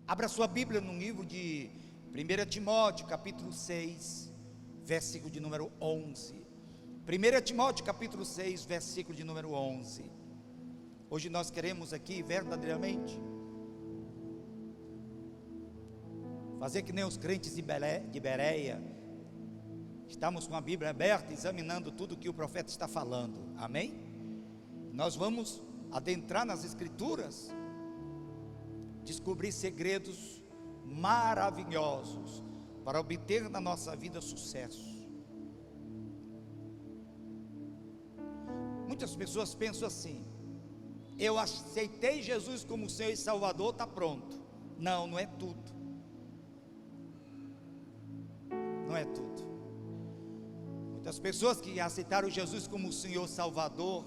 Abra sua Bíblia no livro de 1 Timóteo, capítulo 6, versículo de número 11. 1 Timóteo, capítulo 6, versículo de número 11. Hoje nós queremos aqui, verdadeiramente, fazer que nem os crentes de Bereia. Estamos com a Bíblia aberta, examinando tudo o que o profeta está falando, amém? Nós vamos adentrar nas Escrituras, descobrir segredos maravilhosos para obter na nossa vida sucesso. Muitas pessoas pensam assim: eu aceitei Jesus como Senhor e Salvador, está pronto. Não, não é tudo. Não é tudo. Muitas pessoas que aceitaram Jesus como Senhor e Salvador,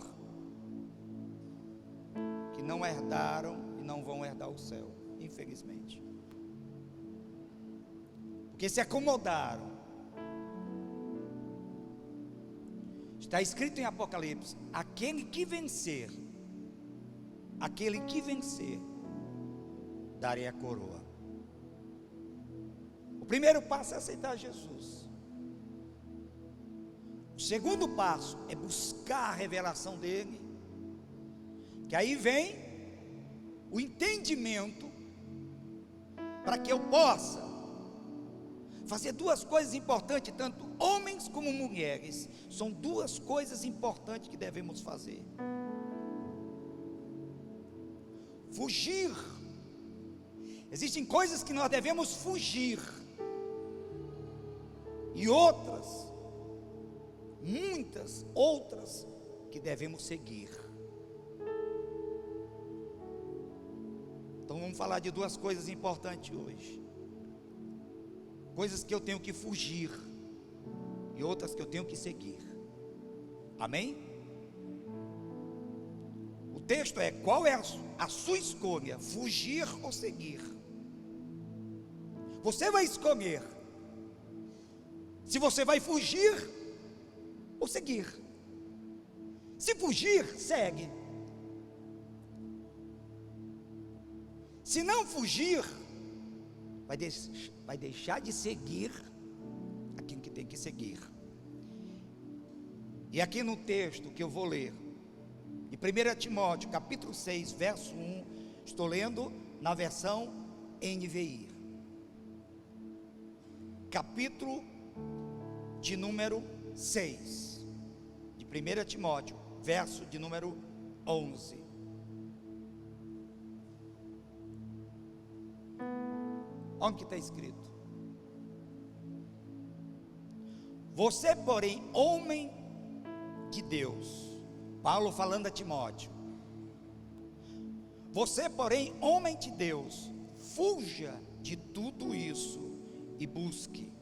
que não herdaram e não vão herdar o céu, infelizmente, porque se acomodaram. Está escrito em Apocalipse: aquele que vencer, darei a coroa. O primeiro passo é aceitar Jesus. O segundo passo é buscar a revelação dele, que aí vem o entendimento, para que eu possa fazer duas coisas importantes, tanto homens como mulheres. São duas coisas importantes que devemos fazer: fugir. Existem coisas que nós devemos fugir, e outras, muitas outras, que devemos seguir. Então vamos falar de duas coisas importantes hoje. Coisas que eu tenho que fugir e outras que eu tenho que seguir. Amém? O texto é: qual é a sua escolha? Fugir ou seguir? Você vai escolher se você vai fugir ou seguir. Se fugir, segue. Se não fugir, vai deixar de seguir aquilo que tem que seguir. E aqui no texto que eu vou ler, de 1 Timóteo, capítulo 6, verso 1, estou lendo na versão NVI. Capítulo de número 6, de 1 Timóteo, verso de número 11. Olha o que está escrito: você, porém, homem de Deus. Paulo falando a Timóteo: você, porém, homem de Deus, fuja de tudo isso e busque,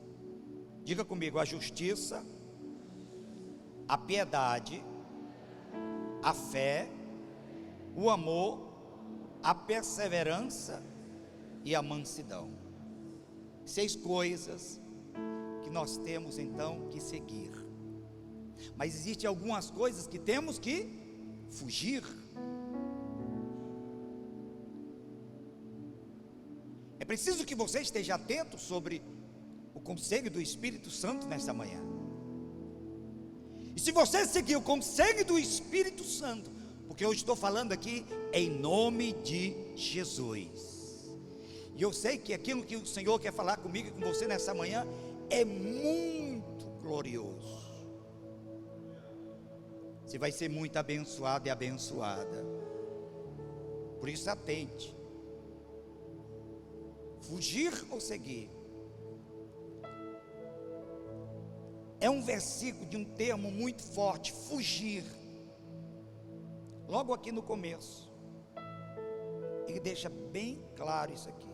diga comigo, a justiça, a piedade, a fé, o amor, a perseverança e a mansidão. 6 coisas que nós temos então que seguir. Mas existem algumas coisas que temos que fugir. É preciso que você esteja atento sobre o conselho do Espírito Santo nesta manhã. E se você seguir o conselho do Espírito Santo, porque eu estou falando aqui em nome de Jesus, e eu sei que aquilo que o Senhor quer falar comigo e com você nessa manhã é muito glorioso. Você vai ser muito abençoado e abençoada. Por isso, atente. Fugir ou seguir? É um versículo de um termo muito forte: fugir. Logo aqui no começo, ele deixa bem claro isso aqui: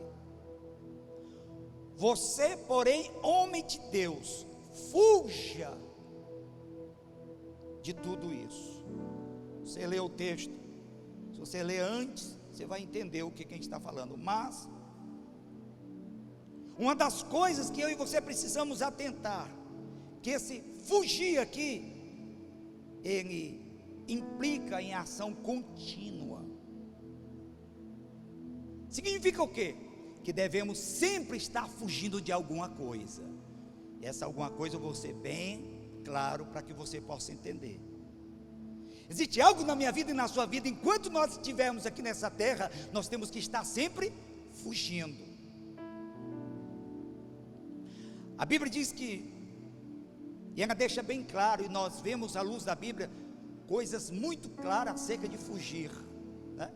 você, porém, homem de Deus, fuja de tudo isso. Você lê o texto, se você ler antes, você vai entender o que a gente está falando. Mas uma das coisas que eu e você precisamos atentar, que esse fugir aqui, ele implica em ação contínua. Significa o quê? que devemos sempre estar fugindo de alguma coisa. E essa alguma coisa eu vou ser bem claro para que você possa entender. Existe algo na minha vida e na sua vida, enquanto nós estivermos aqui nessa terra, nós temos que estar sempre fugindo. A Bíblia diz que, e ela deixa bem claro, e nós vemos à luz da Bíblia, coisas muito claras acerca de fugir, né?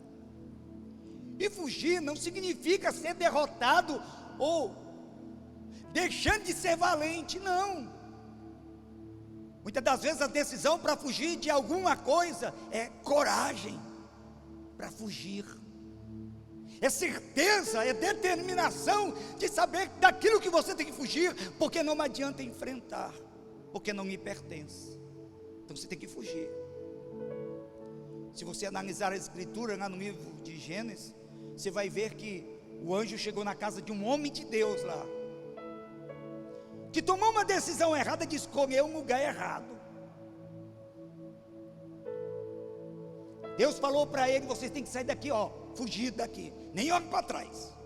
E fugir não significa ser derrotado, ou deixando de ser valente, não. Muitas das vezes a decisão para fugir de alguma coisa é coragem para fugir, é certeza, é determinação de saber daquilo que você tem que fugir, porque não adianta enfrentar, porque não lhe pertence. Então você tem que fugir. Se você analisar a escritura lá no livro de Gênesis, você vai ver que o anjo chegou na casa de um homem de Deus lá, que tomou uma decisão errada de escolher um lugar errado. Deus falou para ele: vocês têm que sair daqui, ó, fugir daqui, nem olhe para trás.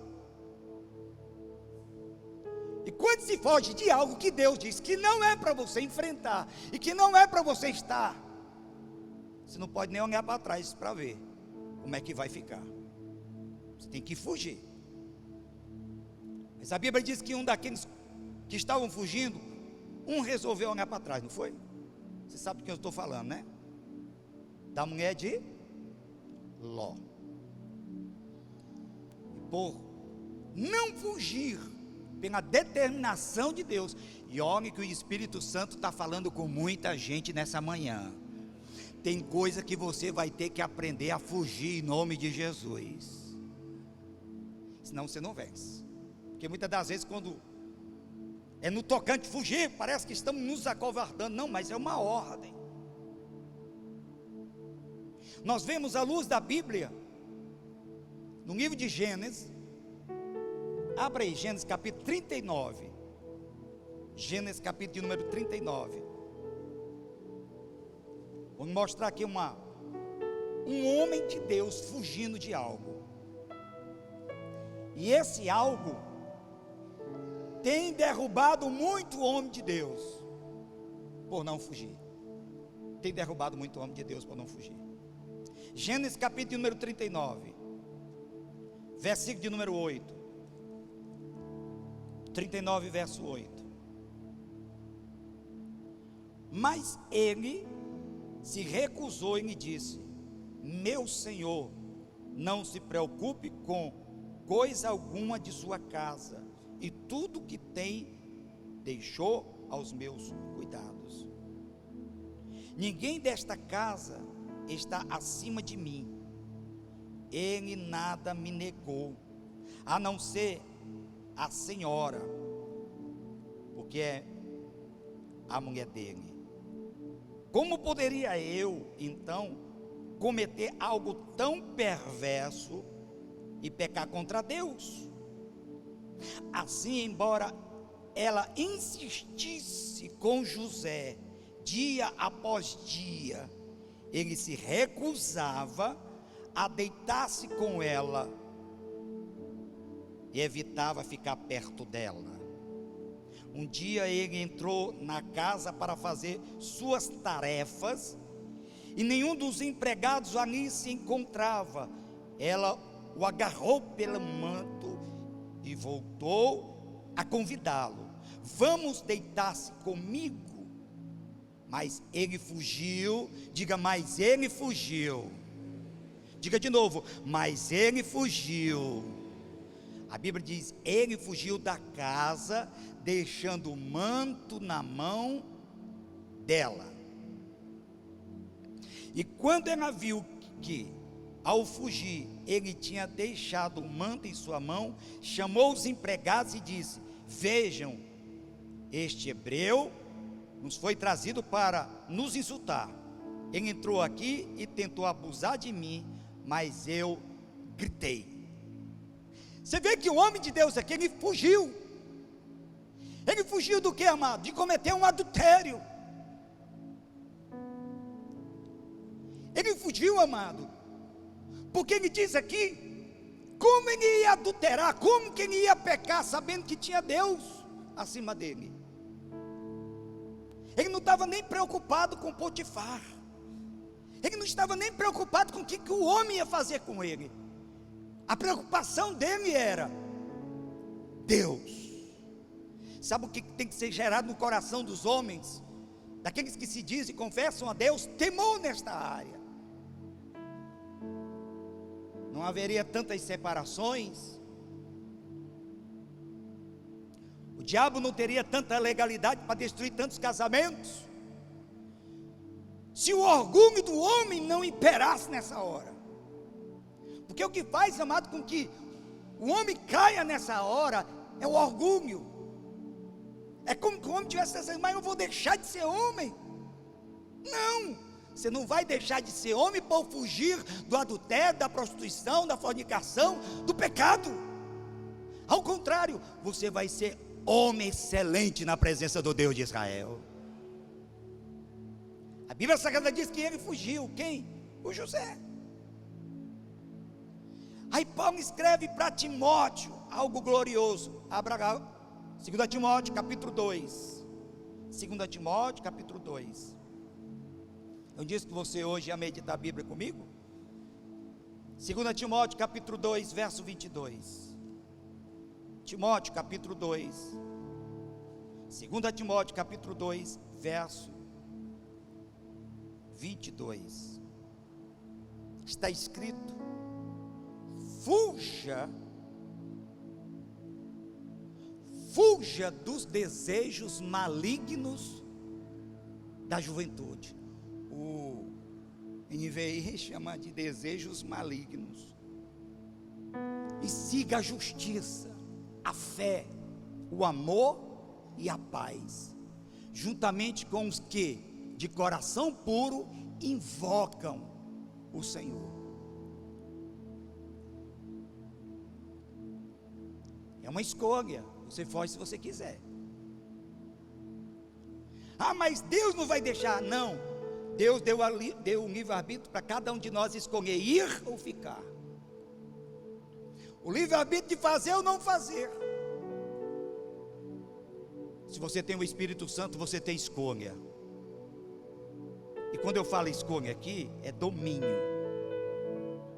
E quando se foge de algo que Deus diz que não é para você enfrentar, e que não é para você estar, você não pode nem olhar para trás para ver como é que vai ficar. Você tem que fugir. Mas a Bíblia diz que um daqueles que estavam fugindo, um resolveu olhar para trás, não foi? Você sabe do que eu estou falando, né? Da mulher de Ló. E por não fugir, pela determinação de Deus, e olha que o Espírito Santo está falando com muita gente nessa manhã, tem coisa que você vai ter que aprender a fugir em nome de Jesus, senão você não vence. Porque muitas das vezes quando é no tocante fugir, parece que estamos nos acovardando. Não, mas é uma ordem. Nós vemos à luz da Bíblia, no livro de Gênesis, abra aí, Gênesis capítulo 39, Gênesis capítulo de número 39, vou mostrar aqui um homem de Deus fugindo de algo, e esse algo tem derrubado muito homem de Deus, por não fugir, tem derrubado muito homem de Deus por não fugir. Gênesis capítulo de número 39, versículo de número 8, 39 verso 8, mas ele se recusou e lhe disse: meu senhor, não se preocupe com coisa alguma de sua casa, e tudo que tem deixou aos meus cuidados. Ninguém desta casa está acima de mim, ele nada me negou, a não ser a senhora, porque é a mulher dele. Como poderia eu então cometer algo tão perverso e pecar contra Deus? Assim, embora ela insistisse com José dia após dia, ele se recusava a deitar-se com ela e evitava ficar perto dela. Um dia ele entrou na casa para fazer suas tarefas e nenhum dos empregados ali se encontrava. Ela o agarrou pelo manto e voltou a convidá-lo: vamos deitar-se comigo. Mas ele fugiu. Diga, mas ele fugiu. Diga de novo, mas ele fugiu. A Bíblia diz: ele fugiu da casa, deixando o manto na mão dela. E quando ela viu que, ao fugir, ele tinha deixado o manto em sua mão, chamou os empregados e disse: vejam, este hebreu nos foi trazido para nos insultar. Ele entrou aqui e tentou abusar de mim, mas eu gritei. Você vê que o homem de Deus aqui, ele fugiu. Ele fugiu do que, amado? De cometer um adultério. Ele fugiu, amado, porque ele diz aqui: Como ele ia adulterar? Como que ele ia pecar sabendo que tinha Deus acima dele? Ele não estava nem preocupado com Potifar. Ele não estava nem preocupado com o que o homem ia fazer com ele. A preocupação dele era Deus. Sabe o que tem que ser gerado no coração dos homens? Daqueles que se dizem e confessam a Deus? Temor nesta área. Não haveria tantas separações. O diabo não teria tanta legalidade para destruir tantos casamentos, se o orgulho do homem não imperasse nessa hora. Porque o que faz, amado, com que o homem caia nessa hora é o orgulho. É como que o homem tivesse dizendo: mas eu vou deixar de ser homem. Não, você não vai deixar de ser homem por fugir do adultério, da prostituição, da fornicação, do pecado. Ao contrário, você vai ser homem excelente na presença do Deus de Israel. A Bíblia Sagrada diz que ele fugiu. Quem? O José. Aí Paulo escreve para Timóteo algo glorioso. Abra 2 Timóteo capítulo 2. 2 Timóteo capítulo 2. Eu disse que você hoje ia meditar a Bíblia comigo. 2 Timóteo capítulo 2, verso 22. Timóteo capítulo 2. 2 Timóteo capítulo 2, verso 22. Está escrito: fuja dos desejos malignos da juventude. O NVI chama de desejos malignos. E siga a justiça, a fé, o amor e a paz, juntamente com os que de coração puro invocam o Senhor. É uma escolha. Você foge se você quiser. Ah, mas Deus não vai deixar. Não, Deus deu um livre-arbítrio para cada um de nós escolher ir ou ficar. O livre-arbítrio de fazer ou não fazer. Se você tem o Espírito Santo, você tem escolha. E quando eu falo escolha aqui, é domínio.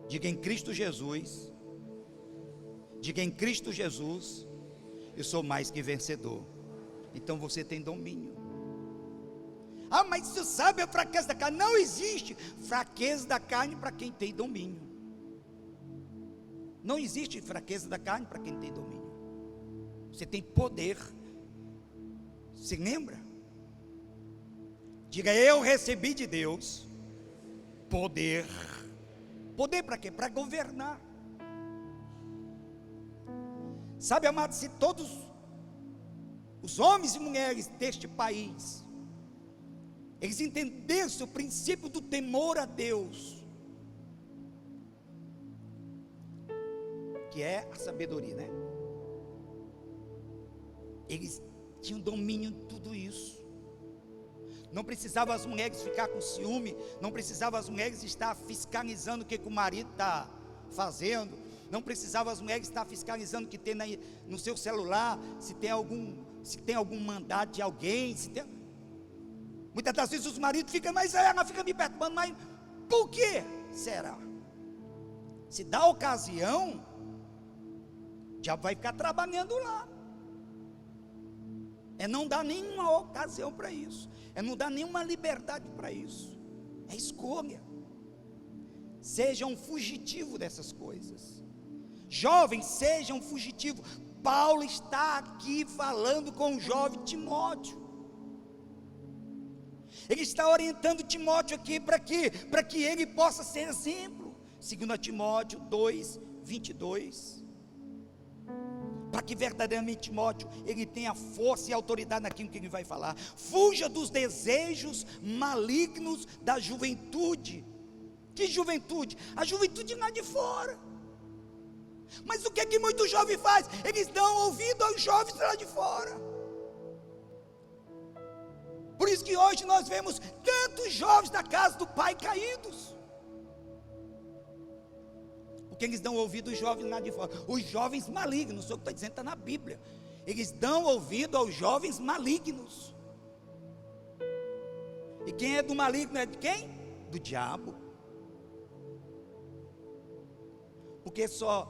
Diga: em Cristo Jesus. Diga: em Cristo Jesus, eu sou mais que vencedor. Então você tem domínio. Ah, mas você sabe a fraqueza da carne? Não existe fraqueza da carne para quem tem domínio. Não existe fraqueza da carne para quem tem domínio. Você tem poder. Se lembra? Diga: eu recebi de Deus poder. Poder para quê? Para governar. Sabe, amado, se todos os homens e mulheres deste país eles entendessem o princípio do temor a Deus, que é a sabedoria, né? Eles tinham domínio de tudo isso. Não precisava as mulheres ficar com ciúme, não precisava as mulheres estar fiscalizando o que o marido está fazendo, não precisava as mulheres estar fiscalizando o que tem no seu celular, se tem algum mandado de alguém, muitas das vezes os maridos ficam, mas ela fica me perturbando, mas por que será? Se dá ocasião, o diabo vai ficar trabalhando lá. É não dar nenhuma ocasião para isso, é não dar nenhuma liberdade para isso. É escolha. Seja um fugitivo dessas coisas. Jovens, sejam fugitivos. Paulo está aqui falando com o jovem Timóteo. Ele está orientando Timóteo aqui para quê? Para que ele possa ser exemplo. 2 Timóteo 2, 22. Para que verdadeiramente Timóteo, ele tenha força e autoridade naquilo que ele vai falar. Fuja dos desejos malignos da juventude. Que juventude? A juventude lá de fora. Mas o que é que muitos jovens fazem? Eles dão ouvido aos jovens lá de fora. Por isso que hoje nós vemos tantos jovens da casa do pai caídos. Porque eles dão ouvido aos jovens lá de fora. Os jovens malignos, não sou o que estou dizendo, está na Bíblia. Eles dão ouvido aos jovens malignos. E quem é do maligno é de quem? Do diabo. Porque só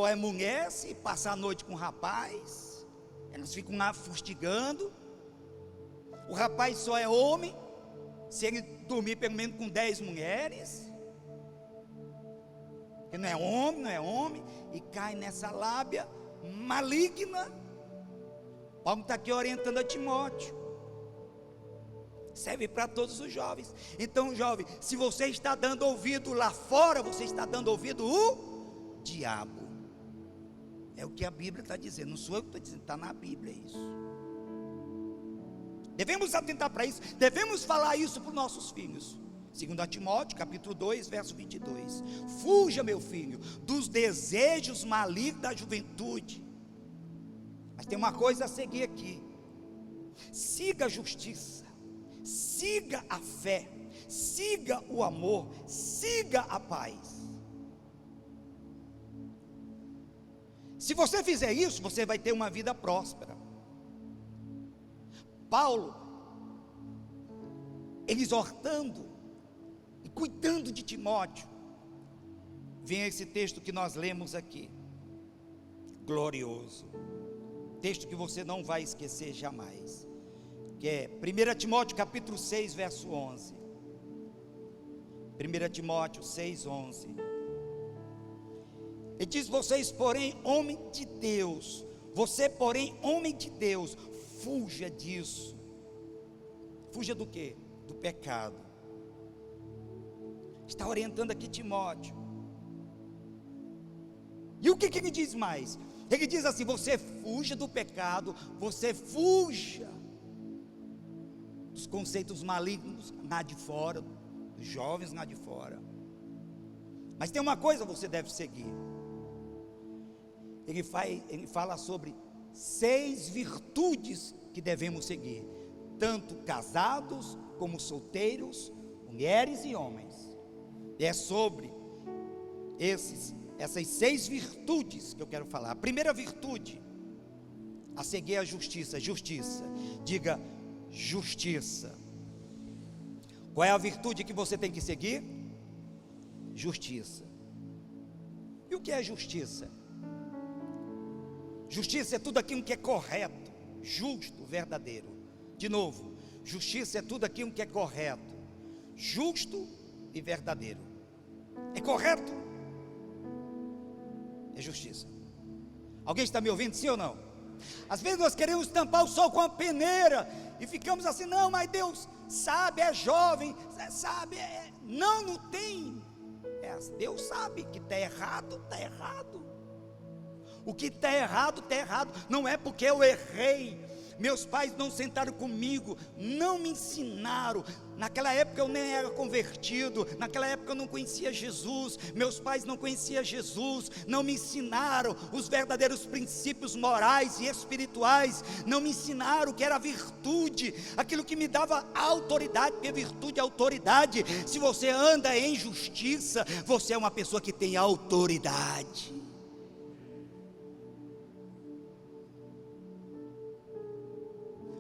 é mulher se passar a noite com o rapaz. Elas ficam lá fustigando. O rapaz só é homem se ele dormir pelo menos com 10 mulheres. Porque não é homem. E cai nessa lábia maligna. Paulo está aqui orientando a Timóteo. Serve para todos os jovens. Então, jovem, se você está dando ouvido lá fora, você está dando ouvido o diabo. É o que a Bíblia está dizendo. Não sou eu que estou dizendo, está na Bíblia isso. Devemos atentar para isso. Devemos falar isso para os nossos filhos. 2 Timóteo, capítulo 2, verso 22. Fuja, meu filho, dos desejos malignos da juventude. Mas tem uma coisa a seguir aqui. Siga a justiça. Siga a fé, siga o amor, siga a paz. Se você fizer isso, você vai ter uma vida próspera. Paulo, ele exortando e cuidando de Timóteo, vem esse texto que nós lemos aqui, glorioso, texto que você não vai esquecer jamais. Que é 1 Timóteo capítulo 6, verso 11. 1 Timóteo 6, 11. Ele diz: vocês, porém, homem de Deus, você, porém, homem de Deus, fuja disso. Fuja do quê? Do pecado. Está orientando aqui Timóteo. E o que ele diz mais? Ele diz assim: você fuja do pecado, você fuja dos conceitos malignos lá de fora, dos jovens lá de fora. Mas tem uma coisa que você deve seguir. Ele fala sobre 6 virtudes que devemos seguir, tanto casados como solteiros, mulheres e homens. E é sobre essas 6 virtudes que eu quero falar. A primeira virtude a seguir é a justiça. Justiça, diga justiça. Qual é a virtude que você tem que seguir? Justiça. E o que é justiça? Justiça é tudo aquilo que é correto, justo, verdadeiro. De novo, justiça é tudo aquilo que é correto, justo e verdadeiro. É correto? É justiça. Alguém está me ouvindo, sim ou não? Às vezes nós queremos tampar o sol com a peneira e ficamos assim: não, mas Deus sabe, é jovem, sabe, não tem. Deus sabe que está errado, está errado. O que está errado, está errado. Não é porque eu errei. Meus pais não sentaram comigo, não me ensinaram. Naquela época eu nem era convertido, naquela época eu não conhecia Jesus, meus pais não conheciam Jesus, não me ensinaram os verdadeiros princípios morais e espirituais, não me ensinaram o que era virtude, aquilo que me dava autoridade, porque virtude é autoridade. Se você anda em justiça, você é uma pessoa que tem autoridade.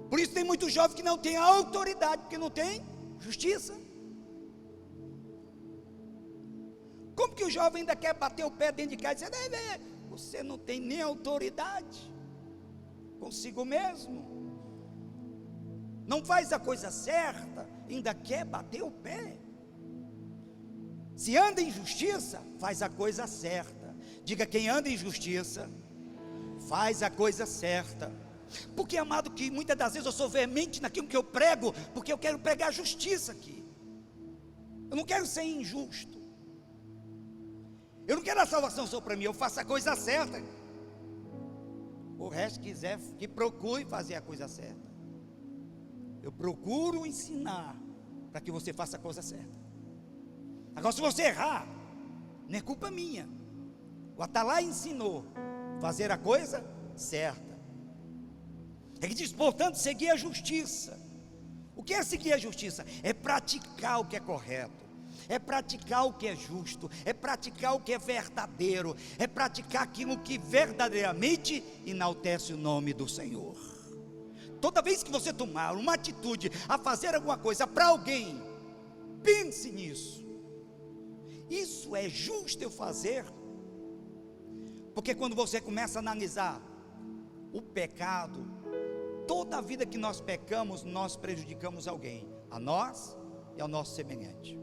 Por isso tem muitos jovens que não têm autoridade, porque não tem justiça. Como que o jovem ainda quer bater o pé dentro de casa e dizer: você não tem nem autoridade consigo mesmo, não faz a coisa certa, ainda quer bater o pé. Se anda em justiça, faz a coisa certa. Diga: quem anda em justiça, faz a coisa certa. Porque, amado, que muitas das vezes eu sou veemente naquilo que eu prego, porque eu quero pregar justiça aqui. Eu não quero ser injusto. Eu não quero a salvação só para mim, eu faço a coisa certa. O resto quiser, que procure fazer a coisa certa. Eu procuro ensinar para que você faça a coisa certa. Agora, se você errar, não é culpa minha. O Atalá ensinou fazer a coisa certa. Ele diz, portanto, seguir a justiça. O que é seguir a justiça? É praticar o que é correto. é praticar o que é justo, é praticar o que é verdadeiro, é praticar aquilo que verdadeiramente enaltece o nome do Senhor. Toda vez que você tomar uma atitude a fazer alguma coisa para alguém, pense nisso. Isso é justo eu fazer? Porque quando você começa a analisar o pecado, toda a vida que nós pecamos, nós prejudicamos alguém, a nós e ao nosso semelhante.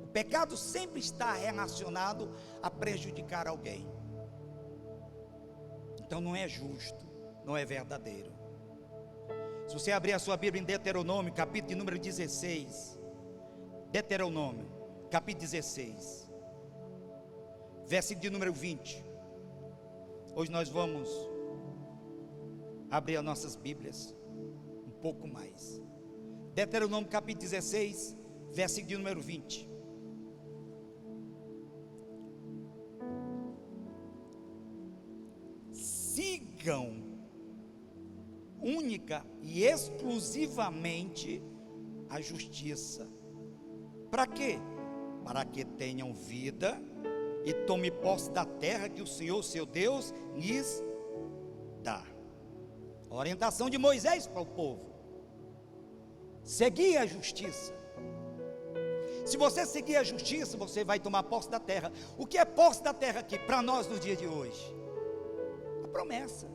O pecado sempre está relacionado a prejudicar alguém. Então não é justo, não é verdadeiro. Se você abrir a sua Bíblia em Deuteronômio, capítulo de número 16, Deuteronômio, capítulo 16, versículo de número 20. Hoje nós vamos abrir as nossas Bíblias um pouco mais. Deuteronômio capítulo 16, versículo de número 20. Sigam única e exclusivamente a justiça. Para quê? Para que tenham vida e tome posse da terra que o Senhor, seu Deus, lhes dá. A orientação de Moisés para o povo: seguir a justiça. Se você seguir a justiça, você vai tomar posse da terra. O que é posse da terra aqui para nós no dia de hoje? A promessa.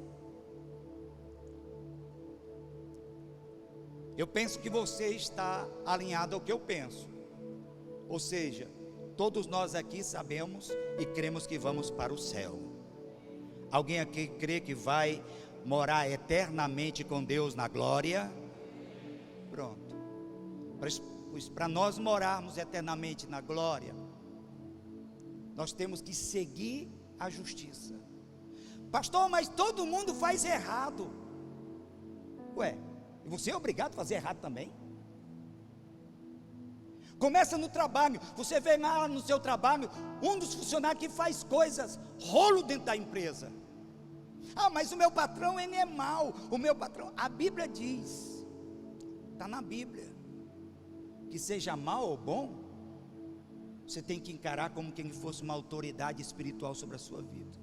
Eu penso que você está alinhado ao que eu penso. Ou seja, todos nós aqui sabemos e cremos que vamos para o céu. Alguém aqui crê que vai morar eternamente com Deus na glória? Pronto. Pois para nós morarmos eternamente na glória, nós temos que seguir a justiça. Pastor, mas todo mundo faz errado. Ué, e você é obrigado a fazer errado também? Começa no trabalho, você vê lá no seu trabalho um dos funcionários que faz coisas, rolo dentro da empresa. Ah, mas o meu patrão, ele é mau. O meu patrão, a Bíblia diz, está na Bíblia, que seja mau ou bom, você tem que encarar como quem fosse uma autoridade espiritual sobre a sua vida.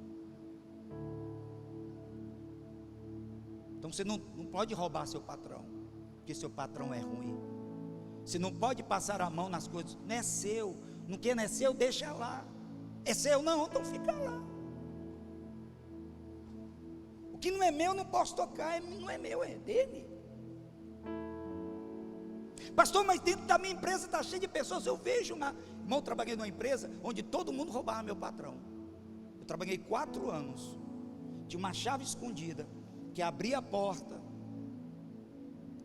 Então você não pode roubar seu patrão, porque seu patrão é ruim. Você não pode passar a mão nas coisas, não é seu, não quer, não é seu, deixa lá. É seu, não, então fica lá. O que não é meu, não posso tocar, não é meu, é dele. Pastor, mas dentro da minha empresa está cheio de pessoas, eu vejo irmão, eu trabalhei numa empresa onde todo mundo roubava meu patrão. Eu trabalhei 4 anos, tinha uma chave escondida, que abria a porta,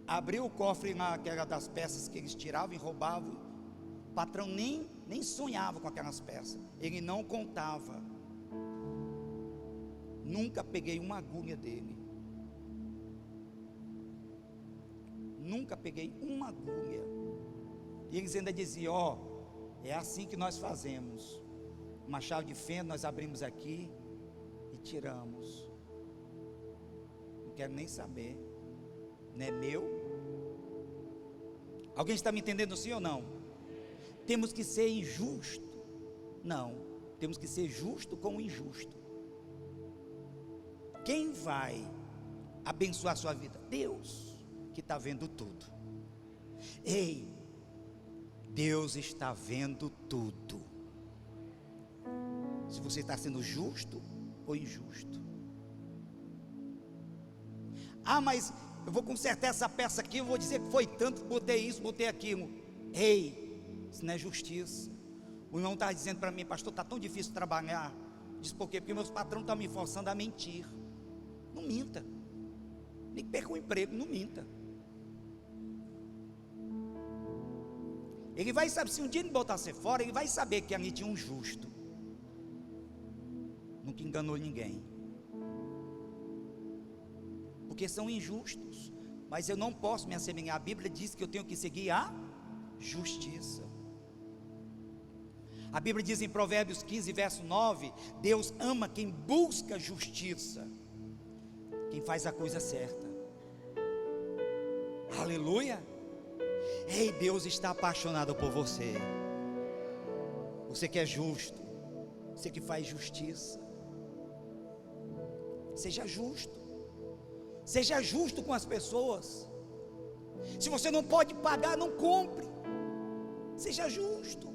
abria o cofre naquela das peças que eles tiravam e roubavam. O patrão nem sonhava com aquelas peças, ele não contava. Nunca peguei uma agulha dele, nunca peguei uma agulha. E eles ainda diziam: ó, é assim que nós fazemos, uma chave de fenda nós abrimos aqui e tiramos. Não quero nem saber, não é meu. Alguém está me entendendo sim ou não? Temos que ser injusto? Não, temos que ser justo com o injusto. Quem vai abençoar a sua vida? Deus, que está vendo tudo. Ei, Deus está vendo tudo. Se você está sendo justo ou injusto. Ah, mas eu vou consertar essa peça aqui, eu vou dizer que foi tanto, botei isso, botei aquilo. Ei, isso não é justiça. O irmão estava dizendo para mim: pastor, está tão difícil trabalhar. Diz por quê? Porque meus patrões estão me forçando a mentir. Não minta. Nem perca o emprego, não minta. Ele vai saber, se um dia ele botar você fora, ele vai saber que ali tinha um justo. Nunca enganou ninguém. Porque são injustos. Mas eu não posso me assemelhar. A Bíblia diz que eu tenho que seguir a justiça. A Bíblia diz em Provérbios 15, verso 9: Deus ama quem busca justiça, quem faz a coisa certa. Aleluia. Ei, Deus está apaixonado por você. Você que é justo, você que faz justiça, seja justo. Seja justo com as pessoas. Se você não pode pagar, não compre. Seja justo.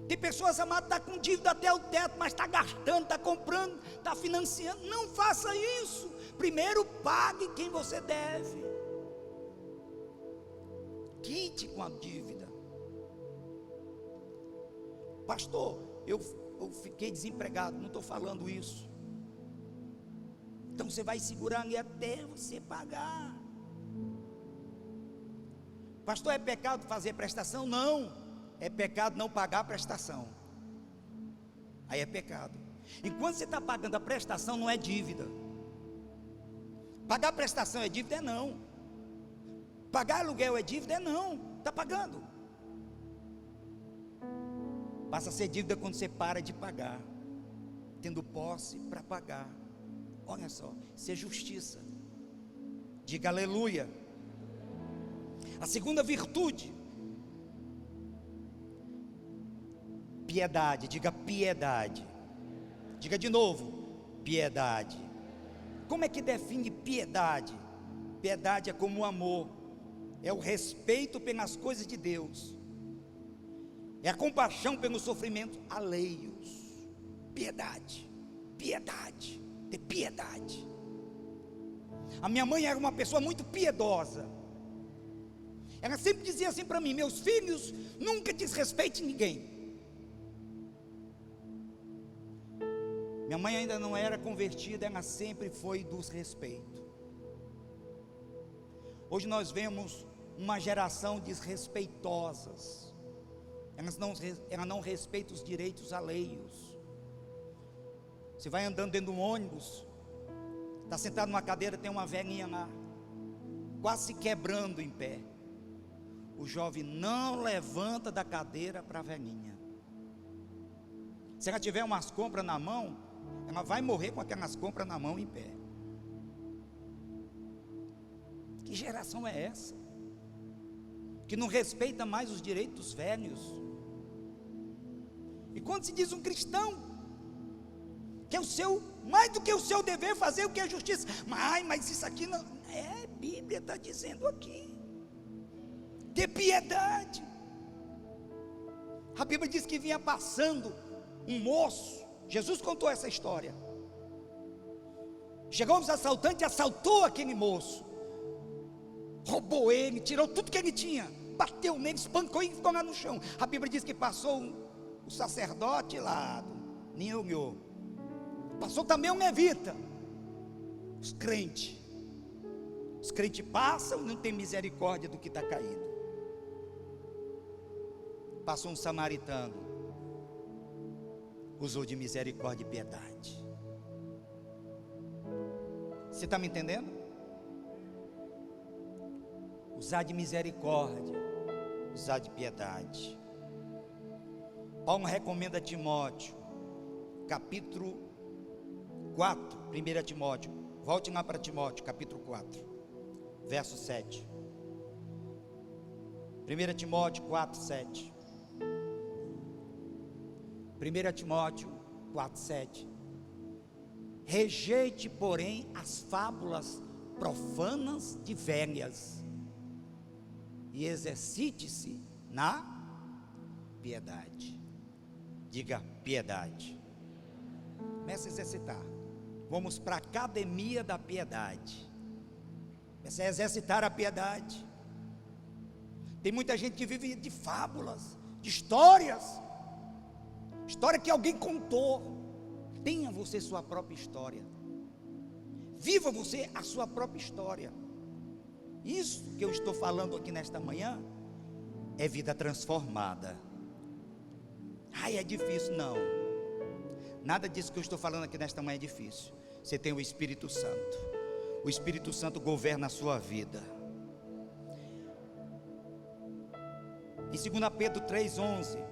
Tem pessoas, amadas, que estão com dívida até o teto, mas está gastando, está comprando, está financiando. Não faça isso. Primeiro pague quem você deve. Quite com a dívida. Pastor, eu fiquei desempregado. Não estou falando isso. Então você vai segurar ali até você pagar. Pastor, é pecado fazer prestação? Não. É pecado não pagar a prestação. Aí é pecado. Enquanto você está pagando a prestação, não é dívida. Pagar a prestação é dívida? É não. Pagar aluguel é dívida? É não. Está pagando. Passa a ser dívida quando você para de pagar, tendo posse para pagar. Olha só, isso é justiça. Diga aleluia. A segunda virtude, piedade. Diga piedade. Diga de novo, piedade. Como é que define piedade? Piedade é como o amor, é o respeito pelas coisas de Deus, é a compaixão pelos sofrimentos alheios. Piedade, piedade, ter piedade. A minha mãe era uma pessoa muito piedosa. Ela sempre dizia assim para mim: meus filhos, nunca desrespeite ninguém. Minha mãe ainda não era convertida, ela sempre foi dos respeitos. Hoje nós vemos uma geração desrespeitosas. Ela não respeita os direitos alheios. Você vai andando dentro de um ônibus, está sentado numa cadeira, tem uma velhinha lá, quase se quebrando em pé. O jovem não levanta da cadeira para a velhinha. Se ela tiver umas compras na mão, ela vai morrer com aquelas compras na mão em pé. Que geração é essa? Que não respeita mais os direitos dos velhos. E quando se diz um cristão, que é o seu, mais do que o seu dever, fazer o que é justiça. Mas isso aqui não é, Bíblia está dizendo aqui. Ter piedade. A Bíblia diz que vinha passando um moço. Jesus contou essa história. Chegou uns assaltantes e assaltou aquele moço, roubou ele, tirou tudo que ele tinha, bateu nele, espancou e ficou lá no chão. A Bíblia diz que passou o sacerdote lá, nem olhou. Passou também um levita. Os crentes passam e não tem misericórdia do que está caído. Passou um samaritano, usou de misericórdia e piedade. Você está me entendendo? Usar de misericórdia, usar de piedade. Paulo recomenda a Timóteo, capítulo 4, 1 Timóteo, volte lá para Timóteo, capítulo 4, verso 7. 1 Timóteo 4, 7. 1 Timóteo 4, 7. Rejeite, porém, as fábulas profanas de velhas, e exercite-se na piedade. Diga piedade. Comece a exercitar. Vamos para a academia da piedade. Comece a exercitar a piedade. Tem muita gente que vive de fábulas, de histórias. História que alguém contou. Tenha você sua própria história. Viva você a sua própria história. Isso que eu estou falando aqui nesta manhã é vida transformada. Ai, é difícil. Não. Nada disso que eu estou falando aqui nesta manhã é difícil. Você tem o Espírito Santo. O Espírito Santo governa a sua vida. Em 2 Pedro 3,11,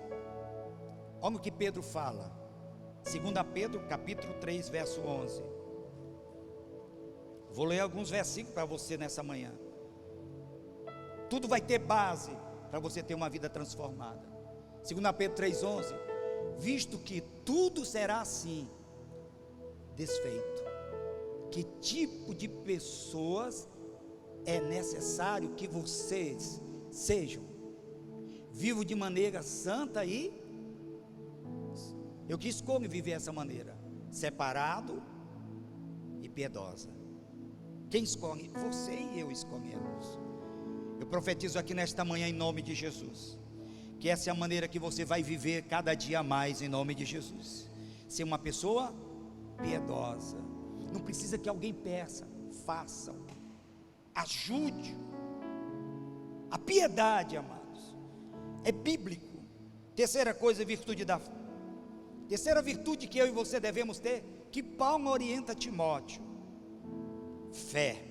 olha o que Pedro fala. 2 Pedro capítulo 3, verso 11. Vou ler alguns versículos para você nessa manhã. Tudo vai ter base para você ter uma vida transformada. 2 Pedro 3,11, visto que tudo será assim, desfeito, que tipo de pessoas é necessário que vocês sejam? Vivo de maneira santa e eu que escolho viver essa maneira, separado e piedosa. Quem escolhe? Você e eu escolhemos. Eu profetizo aqui nesta manhã em nome de Jesus, que essa é a maneira que você vai viver cada dia mais em nome de Jesus. Ser uma pessoa piedosa. Não precisa que alguém peça, faça, ajude. A piedade, amados, é bíblico. Terceira coisa, virtude da fé. Terceira virtude que eu e você devemos ter, que Paulo orienta Timóteo: fé.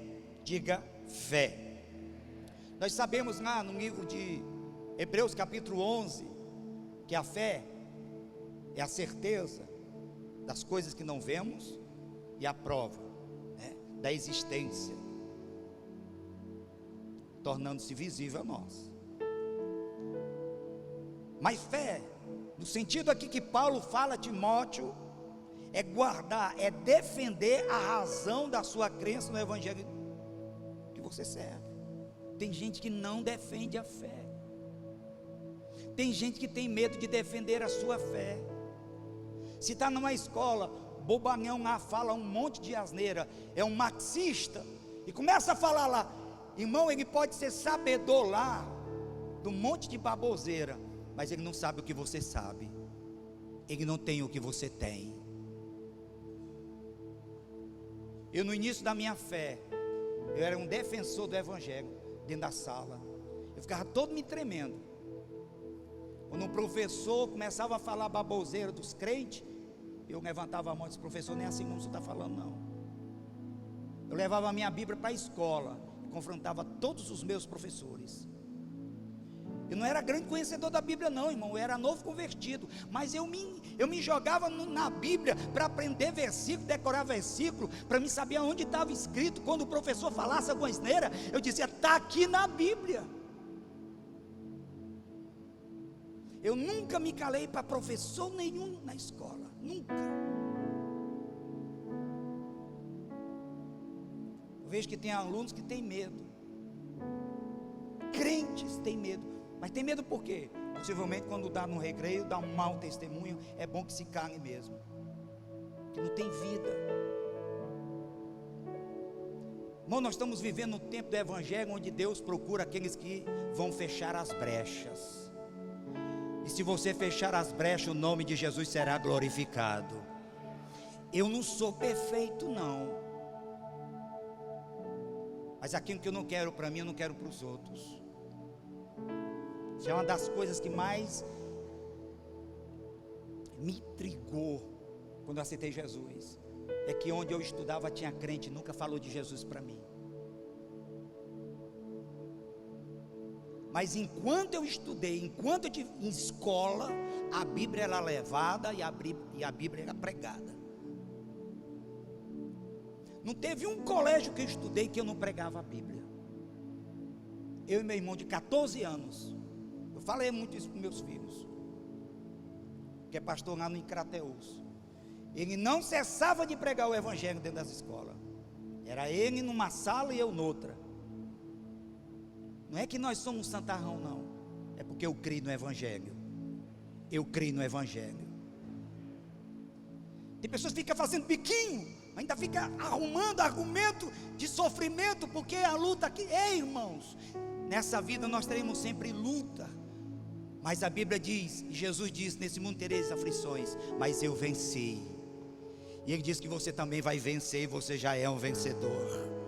Diga fé. Nós sabemos lá no livro de Hebreus capítulo 11, que a fé é a certeza das coisas que não vemos e a prova, né, da existência, tornando-se visível a nós. Mas fé, no sentido aqui que Paulo fala a Timóteo, é guardar, é defender a razão da sua crença no evangelho que você serve. Tem gente que não defende a fé. Tem gente que tem medo de defender a sua fé. Se está numa escola, bobalhão lá fala um monte de asneira, é um marxista, e começa a falar lá, irmão, ele pode ser sabedor lá, de um monte de baboseira, mas ele não sabe o que você sabe. Ele não tem o que você tem. Eu, no início da minha fé, eu era um defensor do evangelho, dentro da sala, eu ficava todo me tremendo, quando um professor começava a falar baboseira dos crentes, eu levantava a mão e disse: professor, nem assim como você está falando não. Eu levava a minha Bíblia para a escola, confrontava todos os meus professores. Eu não era grande conhecedor da Bíblia não, irmão, eu era novo convertido, mas eu me jogava na Bíblia para aprender versículo, decorar versículo, para me saber onde estava escrito. Quando o professor falasse alguma asneira, eu dizia: está aqui na Bíblia. Eu nunca me calei para professor nenhum na escola, nunca. Eu vejo que tem alunos que têm medo, crentes têm medo. Mas tem medo por quê? Possivelmente quando dá no recreio, dá um mau testemunho, é bom que se cale mesmo, que não tem vida. Irmão, nós estamos vivendo um tempo do evangelho, onde Deus procura aqueles que vão fechar as brechas. E se você fechar as brechas, o nome de Jesus será glorificado. Eu não sou perfeito não, mas aquilo que eu não quero para mim, eu não quero para os outros. Isso é uma das coisas que mais me intrigou quando eu aceitei Jesus. É que onde eu estudava tinha crente, nunca falou de Jesus para mim. Mas enquanto eu estudei, enquanto eu tive em escola, a Bíblia era levada e a Bíblia era pregada. Não teve um colégio que eu estudei que eu não pregava a Bíblia. Eu e meu irmão de 14 anos, eu falei muito isso para meus filhos, que é pastor lá no Crateús. Ele não cessava de pregar o evangelho dentro das escolas. Era ele numa sala e eu noutra. Não é que nós somos um santarrão não, é porque eu creio no evangelho. Eu creio no evangelho. Tem pessoas que ficam fazendo biquinho, ainda fica arrumando argumento de sofrimento, porque a luta aqui. Ei, irmãos, nessa vida nós teremos sempre luta, mas a Bíblia diz, Jesus diz: nesse mundo tereis aflições, mas eu venci. E Ele diz que você também vai vencer, e você já é um vencedor.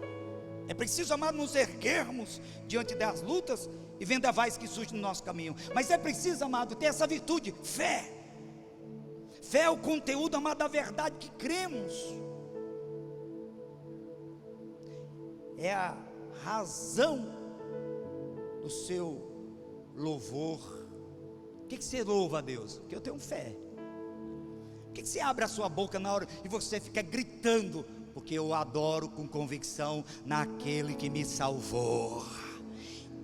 É preciso, amado, nos erguermos diante das lutas e vendavais que surgem no nosso caminho. Mas é preciso, amado, ter essa virtude, fé. Fé é o conteúdo, amado, da verdade que cremos. É a razão do seu louvor. O que você louva a Deus? Porque eu tenho fé. Por que você abre a sua boca na hora e você fica gritando? Porque eu adoro com convicção naquele que me salvou.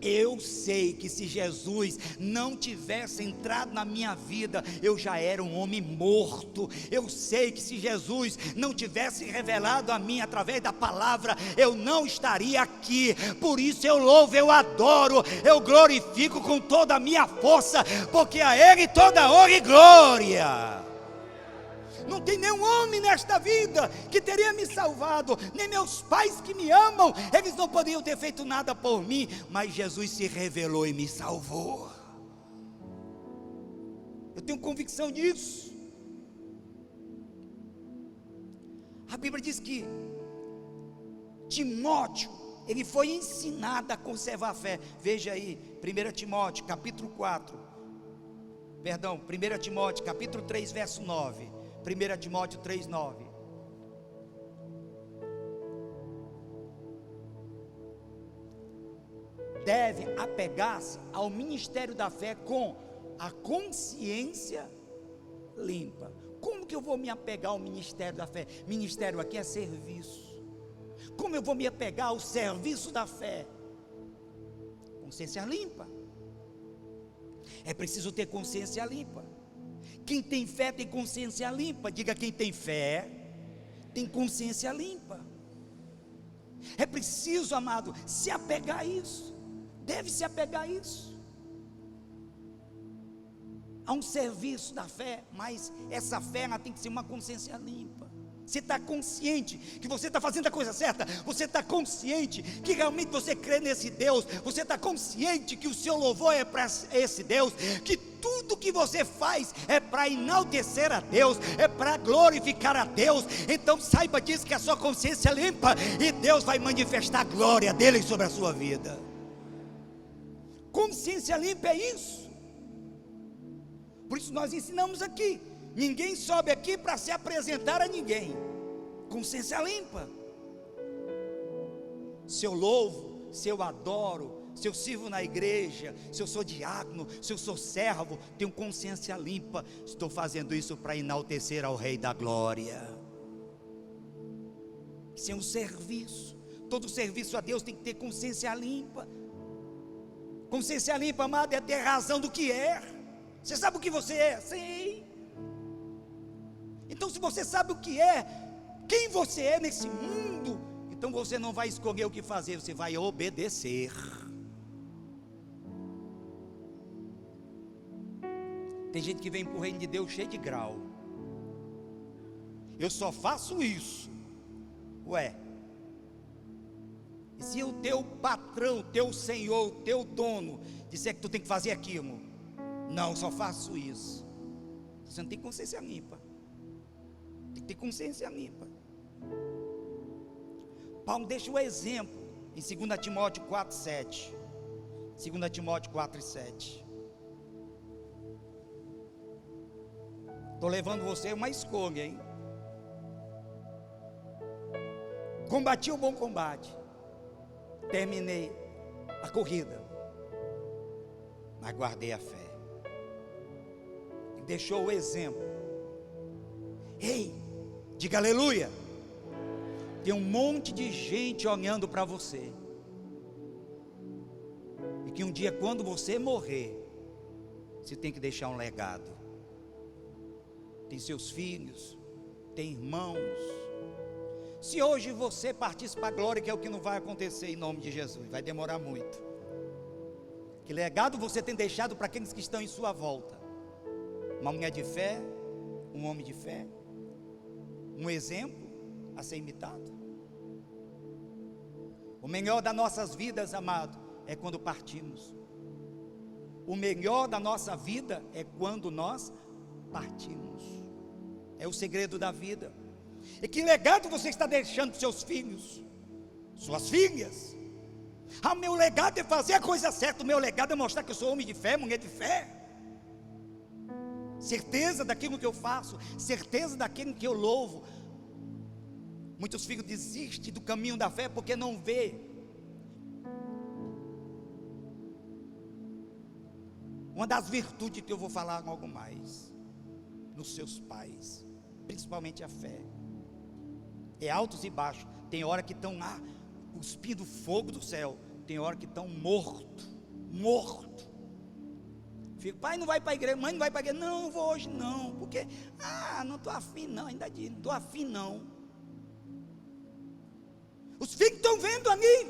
Eu sei que se Jesus não tivesse entrado na minha vida, eu já era um homem morto. Eu sei que se Jesus não tivesse revelado a mim através da palavra, eu não estaria aqui. Por isso eu louvo, eu adoro, eu glorifico com toda a minha força, porque a Ele toda honra e glória. Não tem nenhum homem nesta vida que teria me salvado, nem meus pais que me amam, eles não poderiam ter feito nada por mim, mas Jesus se revelou e me salvou. Eu tenho convicção disso. A Bíblia diz que Timóteo, ele foi ensinado a conservar a fé. Veja aí, 1 Timóteo capítulo 1 Timóteo capítulo 3 verso 9. 1 Timóteo 3,9. Deve apegar-se ao ministério da fé com a consciência limpa. Como que eu vou me apegar ao ministério da fé? Ministério aqui é serviço. Como eu vou me apegar ao serviço da fé? Consciência limpa. É preciso ter consciência limpa. Quem tem fé tem consciência limpa. Diga: quem tem fé tem consciência limpa. É preciso, amado, se apegar a isso. Deve se apegar a isso. Há um serviço da fé, mas essa fé ela tem que ser uma consciência limpa. Você está consciente que você está fazendo a coisa certa? Você está consciente que realmente você crê nesse Deus? Você está consciente que o seu louvor é para esse Deus? Que tudo que você faz é para enaltecer a Deus, é para glorificar a Deus? Então saiba disso, que a sua consciência é limpa, e Deus vai manifestar a glória dele sobre a sua vida. Consciência limpa é isso. Por isso nós ensinamos aqui: ninguém sobe aqui para se apresentar a ninguém. Consciência limpa. Se eu louvo, se eu adoro, se eu sirvo na igreja, se eu sou diácono, se eu sou servo, tenho consciência limpa. Estou fazendo isso para enaltecer ao Rei da Glória. Isso é um serviço. Todo serviço a Deus tem que ter consciência limpa. Consciência limpa, amado, é ter razão do que é. Você sabe o que você é? Sim. Então, se você sabe o que é, quem você é nesse mundo, então você não vai escolher o que fazer, você vai obedecer. Tem gente que vem para o reino de Deus cheio de grau. Eu só faço isso. Ué, e se o teu patrão, teu senhor, teu dono disser que tu tem que fazer aquilo? Não, só faço isso. Você não tem consciência limpa. Tem que ter consciência limpa. Paulo deixa o exemplo em 2 Timóteo 4,7. 2 Timóteo 4,7. Estou levando você a uma escolha, hein? Combati o bom combate, terminei a corrida, mas guardei a fé. E deixou o exemplo. Ei, diga aleluia. Tem um monte de gente olhando para você, e que um dia, quando você morrer, você tem que deixar um legado. Tem seus filhos, tem irmãos. Se hoje você partisse para a glória, que é o que não vai acontecer em nome de Jesus, vai demorar muito. Que legado você tem deixado para aqueles que estão em sua volta? Uma mulher de fé, um homem de fé, um exemplo a ser imitado. O melhor das nossas vidas, amado, é quando partimos. O melhor da nossa vida é quando nós partimos. É o segredo da vida. E que legado você está deixando para seus filhos, suas filhas? Ah, meu legado é fazer a coisa certa. O meu legado é mostrar que eu sou homem de fé, mulher de fé. Certeza daquilo que eu faço, certeza daquilo que eu louvo. Muitos filhos desistem do caminho da fé porque não vê. Uma das virtudes que eu vou falar algo mais nos seus pais, principalmente a fé, é altos e baixos. Tem hora que estão lá cuspindo fogo do céu, tem hora que estão morto. Fico, pai não vai para a igreja, mãe não vai para a igreja, não vou hoje não, porque, não estou afim não, ainda digo, não estou afim não. Os filhos estão vendo ali,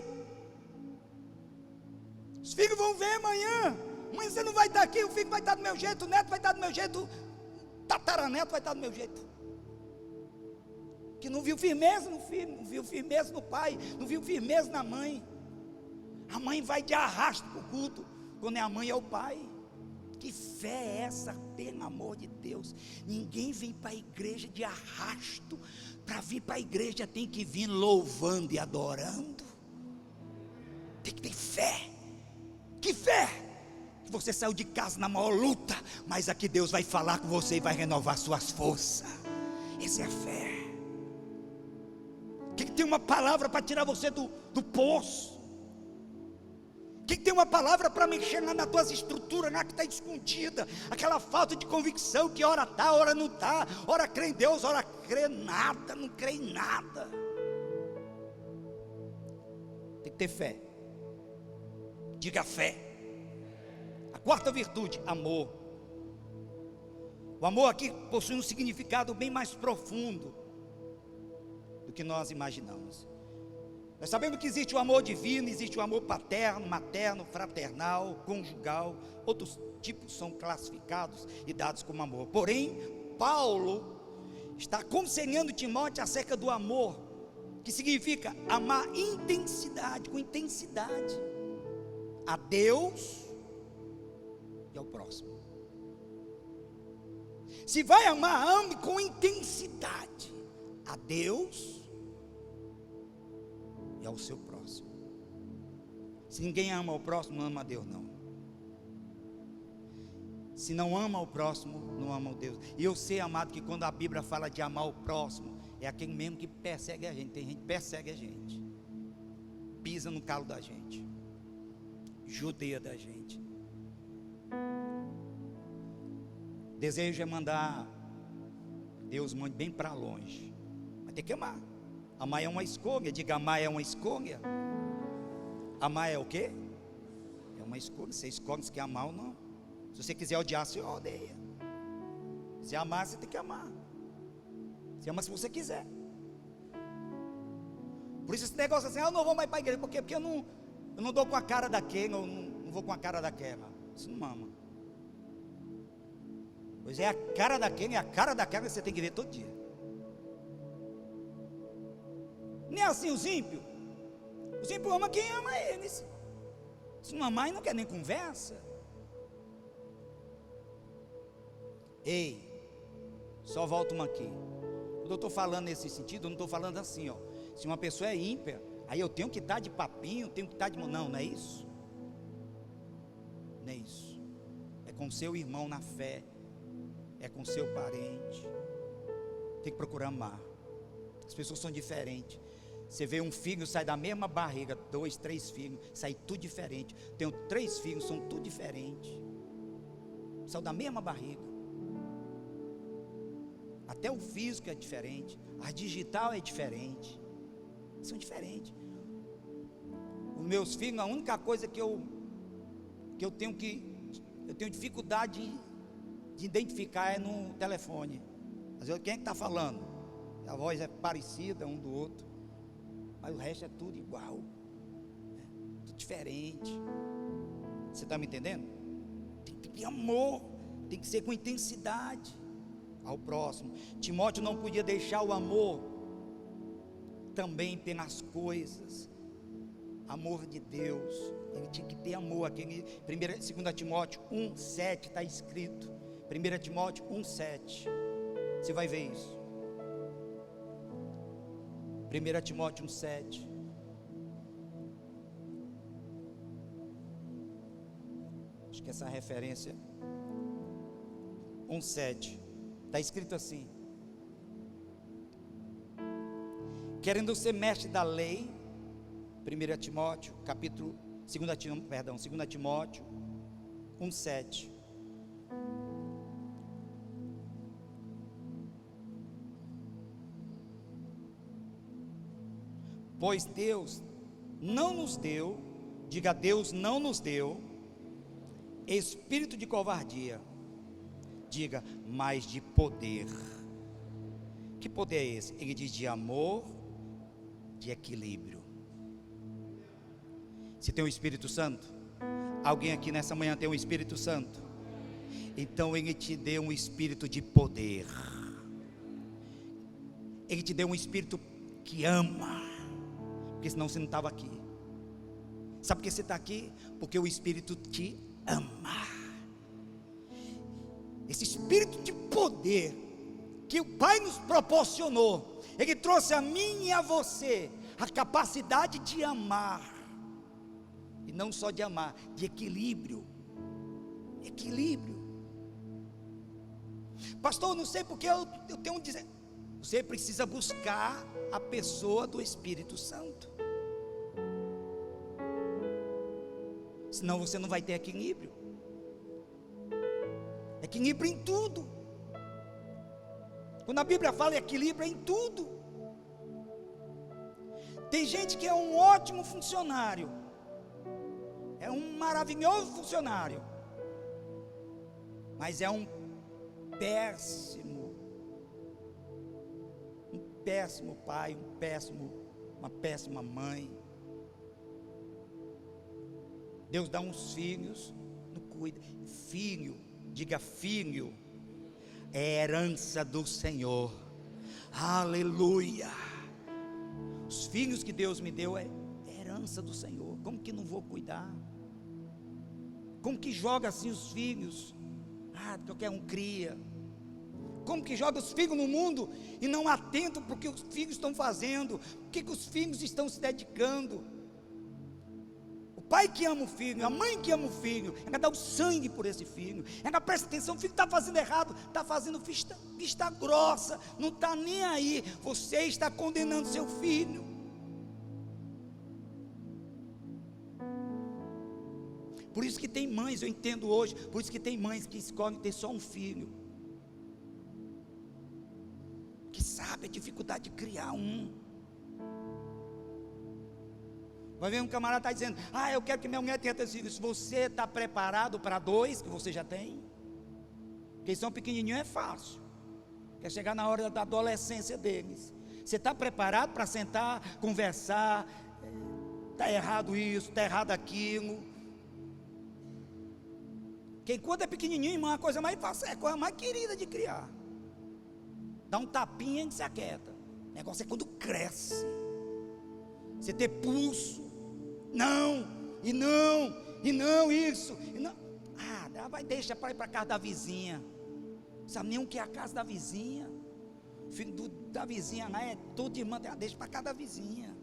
os filhos vão ver amanhã, mãe você não vai estar aqui, o filho vai estar do meu jeito, o neto vai estar do meu jeito, o tataraneto vai estar do meu jeito. Que não viu firmeza no filho, não viu firmeza no pai, não viu firmeza na mãe. A mãe vai de arrasto para o culto, quando é a mãe é o pai. Que fé é essa, pelo amor de Deus? Ninguém vem para a igreja de arrasto. Para vir para a igreja tem que vir louvando e adorando. Tem que ter fé. Que fé? Que você saiu de casa na maior luta, mas aqui Deus vai falar com você e vai renovar suas forças. Essa é a fé. Que tem uma palavra para tirar você do poço. Que tem uma palavra para mexer nas tuas estruturas, na que está escondida, aquela falta de convicção que ora está, ora não está, ora crê em Deus, ora crê nada, não crê em nada. Tem que ter fé. Diga fé. A quarta virtude, amor. O amor aqui possui um significado bem mais profundo do que nós imaginamos. Nós sabemos que existe o amor divino, existe o amor paterno, materno, fraternal, conjugal. Outros tipos são classificados e dados como amor. Porém, Paulo está aconselhando Timóteo acerca do amor, que significa amar intensidade, com intensidade, a Deus e ao próximo. Se vai amar, ame com intensidade a Deus e ao seu próximo. Se ninguém ama o próximo, não ama a Deus não. Se não ama o próximo, não ama o Deus. E eu sei, amado, que quando a Bíblia fala de amar o próximo, é aquele mesmo que persegue a gente. Tem gente que persegue a gente, pisa no calo da gente, judeia da gente. Desejo é mandar Deus mande bem para longe, mas tem que amar. Amar é uma escolha. Diga, amar é uma escolha. Amar é o quê? É uma escolha. Você escolhe se quer amar ou não. Se você quiser odiar, você odeia. Se amar, você tem que amar. Você ama se você quiser. Por isso esse negócio assim, eu não vou mais para a igreja. Por quê? Porque eu não dou com a cara daquele, eu não vou com a cara daquela. Isso não ama. Pois é, a cara daquele e a cara daquela que você tem que ver todo dia. Nem assim os ímpios. Os ímpios amam quem ama eles. Se não amar, não quer nem conversa. Ei, só volta uma aqui. Quando eu estou falando nesse sentido, eu não estou falando assim, ó. Se uma pessoa é ímpia, aí eu tenho que estar de papinho, tenho que estar de... Não é isso. Não é isso. É com seu irmão na fé. É com seu parente. Tem que procurar amar. As pessoas são diferentes. Você vê um filho, sai da mesma barriga, 2, 3 filhos, sai tudo diferente. Tenho 3 filhos, são tudo diferentes. Saiu da mesma barriga. Até o físico é diferente, a digital é diferente. São diferentes. Os meus filhos, a única coisa que eu tenho dificuldade de identificar é no telefone. Às vezes, quem é que está falando? A voz é parecida um do outro, mas o resto é tudo igual, tudo diferente. Você está me entendendo? Tem que ter amor, tem que ser com intensidade ao próximo. Timóteo não podia deixar o amor também pelas coisas, amor de Deus. Ele tinha que ter amor. Aquele 2 Timóteo 1,7 está escrito. 1 Timóteo 1,7. Você vai ver isso. 1 Timóteo 1,7. Acho que essa referência 1,7 está escrito assim: querendo ser mestre da lei. 1 Timóteo, capítulo 2 Timóteo 1,7. Pois Deus não nos deu Diga: Deus não nos deu espírito de covardia. Diga: mas de poder. Que poder é esse? Ele diz: de amor, de equilíbrio. Se tem o Espírito Santo, alguém aqui nessa manhã tem o Espírito Santo, então Ele te deu um espírito de poder. Ele te deu um espírito que ama, porque senão você não estava aqui. Sabe por que você está aqui? Porque o Espírito te ama. Esse espírito de poder que o Pai nos proporcionou, Ele trouxe a mim e a você a capacidade de amar. E não só de amar, de equilíbrio. Equilíbrio. Pastor, eu não sei porque eu tenho um dizer. Você precisa buscar a pessoa do Espírito Santo. Senão você não vai ter equilíbrio. Equilíbrio em tudo. Quando a Bíblia fala em equilíbrio, é em tudo. Tem gente que é um ótimo funcionário, é um maravilhoso funcionário, mas é um péssimo pai, uma péssima mãe. Deus dá uns filhos, não cuida. Filho, diga filho, é herança do Senhor. Aleluia. Os filhos que Deus me deu é herança do Senhor. Como que não vou cuidar? Como que joga assim os filhos? Qualquer um cria. Como que joga os filhos no mundo e não atento para o que os filhos estão fazendo, o que os filhos estão se dedicando. O pai que ama o filho, a mãe que ama o filho, ela dá o sangue por esse filho, ela presta atenção. O filho está fazendo errado, está fazendo vista grossa, não está nem aí. Você está condenando seu filho. Por isso que tem mães, eu entendo hoje, por isso que tem mães que escolhem ter só um filho, que sabe a dificuldade de criar um. Vai ver um camarada está dizendo: eu quero que minha mulher tenha 3 filhos. Se você está preparado para 2, que você já tem, porque eles são pequenininhos, é fácil. Quer chegar na hora da adolescência deles. Você está preparado para sentar, conversar? Está errado isso, está errado aquilo. Porque enquanto é pequenininho, irmão, a coisa mais fácil, é a coisa mais querida de criar. Dá um tapinha e se aquieta. O negócio é quando cresce. Você ter pulso. Não, e não isso, e não. Deixa para ir para a casa da vizinha. Não sabe nem o que é a casa da vizinha. O filho da vizinha lá é tudo irmã, deixa para a casa da vizinha.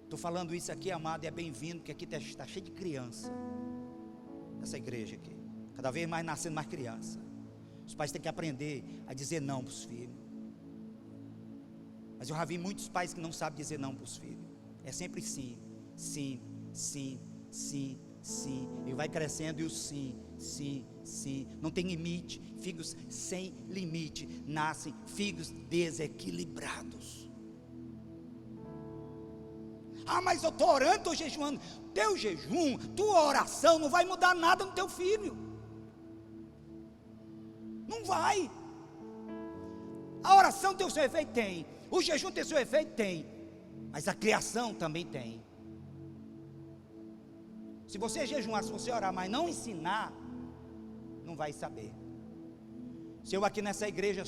Estou falando isso aqui, amado, e é bem-vindo, porque aqui está cheio de criança. Essa igreja aqui, cada vez mais nascendo mais criança. Os pais têm que aprender a dizer não para os filhos. Mas eu já vi muitos pais que não sabem dizer não para os filhos. É sempre sim, sim, sim, sim, sim. E vai crescendo e o sim, sim, sim. Não tem limite. Filhos sem limite nascem filhos desequilibrados. Mas eu estou orando, estou jejuando. Teu jejum, tua oração não vai mudar nada no teu filho. Não vai. A oração tem o seu efeito? Tem. O jejum tem o seu efeito? Tem. Mas a criação também tem. Se você jejuar, se você orar, mas não ensinar, não vai saber. Se eu aqui nessa igreja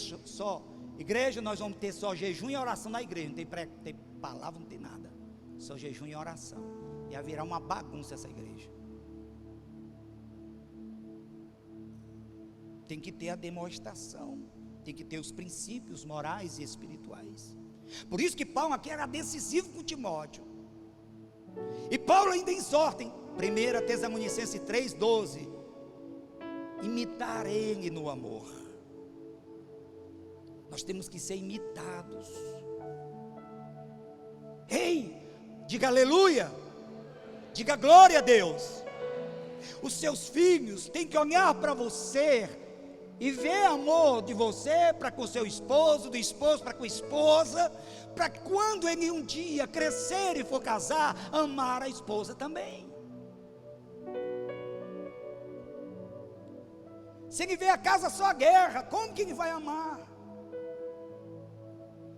igreja, nós vamos ter só jejum e oração na igreja. Não tem palavra, não tem nada. Só jejum e oração. Ia virar uma bagunça essa igreja. Tem que ter a demonstração, tem que ter os princípios morais e espirituais. Por isso que Paulo aqui era decisivo com Timóteo. E Paulo ainda exorta em 1 Tessalonicenses 3,12: imitar ele no amor. Nós temos que ser imitados. Ei, diga aleluia, diga glória a Deus. Os seus filhos têm que olhar para você E ver amor de você para com seu esposo, do esposo para com a esposa, para quando ele um dia crescer e for casar, amar a esposa também. Se ele vê a casa só guerra, como que ele vai amar?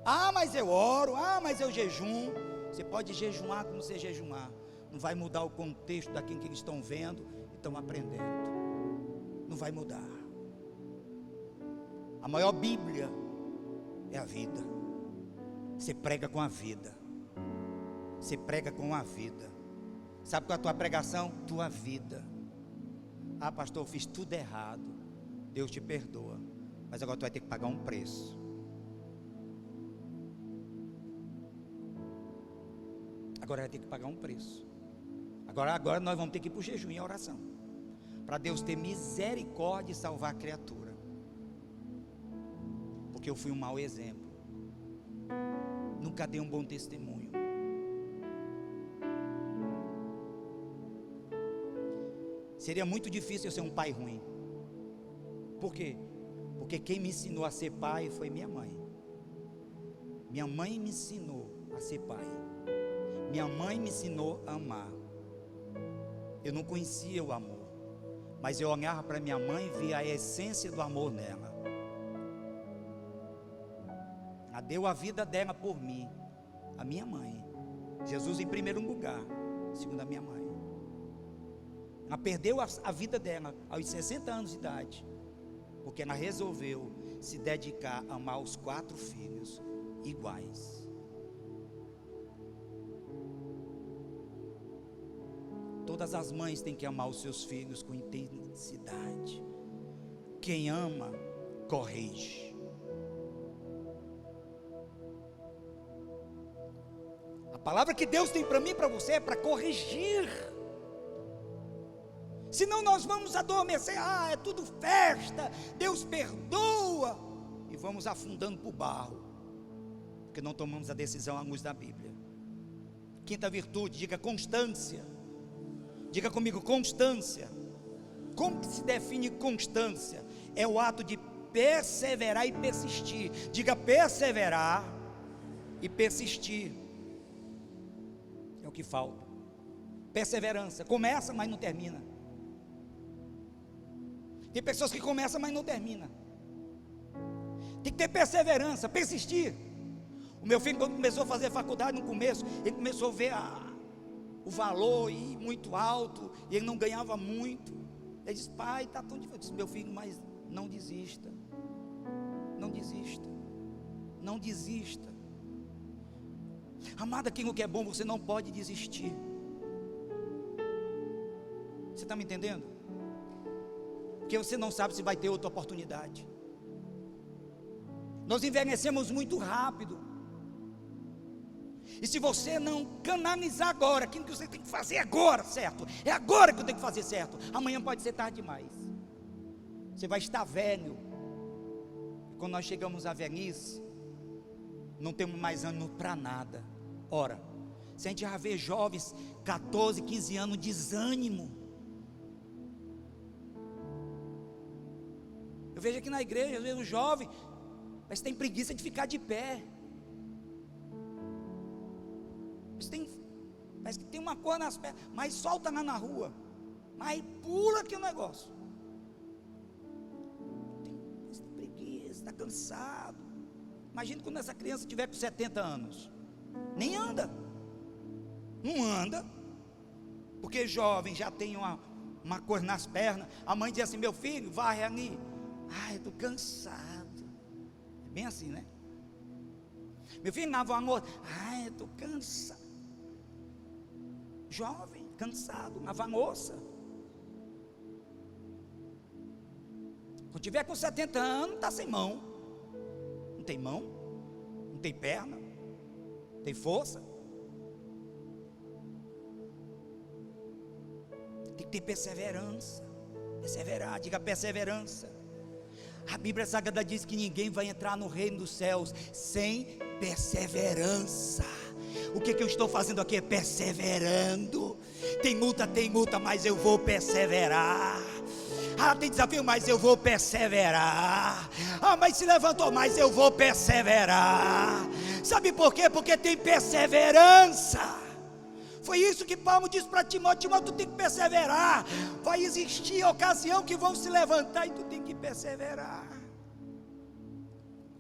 Ah, mas eu oro, ah, mas eu jejum. Você pode jejuar como você jejumar, não vai mudar o contexto daquilo que eles estão vendo e estão aprendendo. Não vai mudar. A maior Bíblia é a vida. Você prega com a vida. Você prega com a vida. Sabe qual é a tua pregação? Tua vida. Ah, pastor, eu fiz tudo errado. Deus te perdoa, mas agora tu vai ter que pagar um preço. Agora vai ter que pagar um preço. Agora nós vamos ter que ir para o jejum e a oração, para Deus ter misericórdia e salvar a criatura. Porque eu fui um mau exemplo. Nunca dei um bom testemunho. Seria muito difícil eu ser um pai ruim. Por quê? Porque quem me ensinou a ser pai foi minha mãe. Minha mãe me ensinou a ser pai. Minha mãe me ensinou a amar. Eu não conhecia o amor, mas eu olhava para minha mãe e via a essência do amor nela. Ela deu a vida dela por mim, a minha mãe. Jesus em primeiro lugar, segundo a minha mãe. Ela perdeu a vida dela aos 60 anos de idade, porque ela resolveu se dedicar a amar os 4 filhos iguais. Todas as mães têm que amar os seus filhos com intensidade. Quem ama, corrige. A palavra que Deus tem para mim e para você é para corrigir. Senão nós vamos adormecer. Ah, é tudo festa, Deus perdoa, e vamos afundando para o barro, porque não tomamos a decisão à luz da Bíblia. Quinta virtude, diga constância. Diga comigo, constância. Como que se define constância? É o ato de perseverar e persistir. Diga perseverar e persistir. É o que falta. Perseverança. Começa, mas não termina. Tem pessoas que começam, mas não terminam. Tem que ter perseverança, persistir. O meu filho, quando começou a fazer faculdade no começo, ele começou a ver o valor ir muito alto, e ele não ganhava muito. Ele disse: pai, está tão difícil. Eu disse: meu filho, mas não desista. Não desista. Não desista. Amado, aquilo que é bom, você não pode desistir. Você está me entendendo? Porque você não sabe se vai ter outra oportunidade. Nós envelhecemos muito rápido. E se você não canalizar agora aquilo que você tem que fazer agora, certo? É agora que eu tenho que fazer certo. Amanhã pode ser tarde demais. Você vai estar velho. E quando nós chegamos à velhice, não temos mais ânimo para nada. Ora, se a gente já vê jovens, 14, 15 anos, desânimo. Eu vejo aqui na igreja, às vezes o jovem, mas tem preguiça de ficar de pé. Parece que tem uma cor nas pernas, mas solta lá na rua, mas pula aqui o negócio. Tem preguiça, está cansado. Imagina quando essa criança tiver com 70 anos, nem anda, não anda, porque jovem já tem uma cor nas pernas. A mãe diz assim: meu filho, varre ali. Ai, eu estou cansado. É bem assim, né? Meu filho, lava uma moça. Ai, eu estou cansado. Jovem, cansado, lava a moça. Quando tiver com 70 anos, está sem mão. Não tem mão, não tem perna, não tem força. Tem que ter perseverança. Perseverar, diga perseverança. A Bíblia Sagrada diz que ninguém vai entrar no reino dos céus sem perseverança. O que eu estou fazendo aqui é perseverando. Tem multa, mas eu vou perseverar. Ah, tem desafio, mas eu vou perseverar. Ah, mas se levantou, mas eu vou perseverar. Sabe por quê? Porque tem perseverança. Foi isso que Paulo disse para Timóteo: Timóteo, tu tem que perseverar. Vai existir ocasião que vão se levantar e tu tem que perseverar.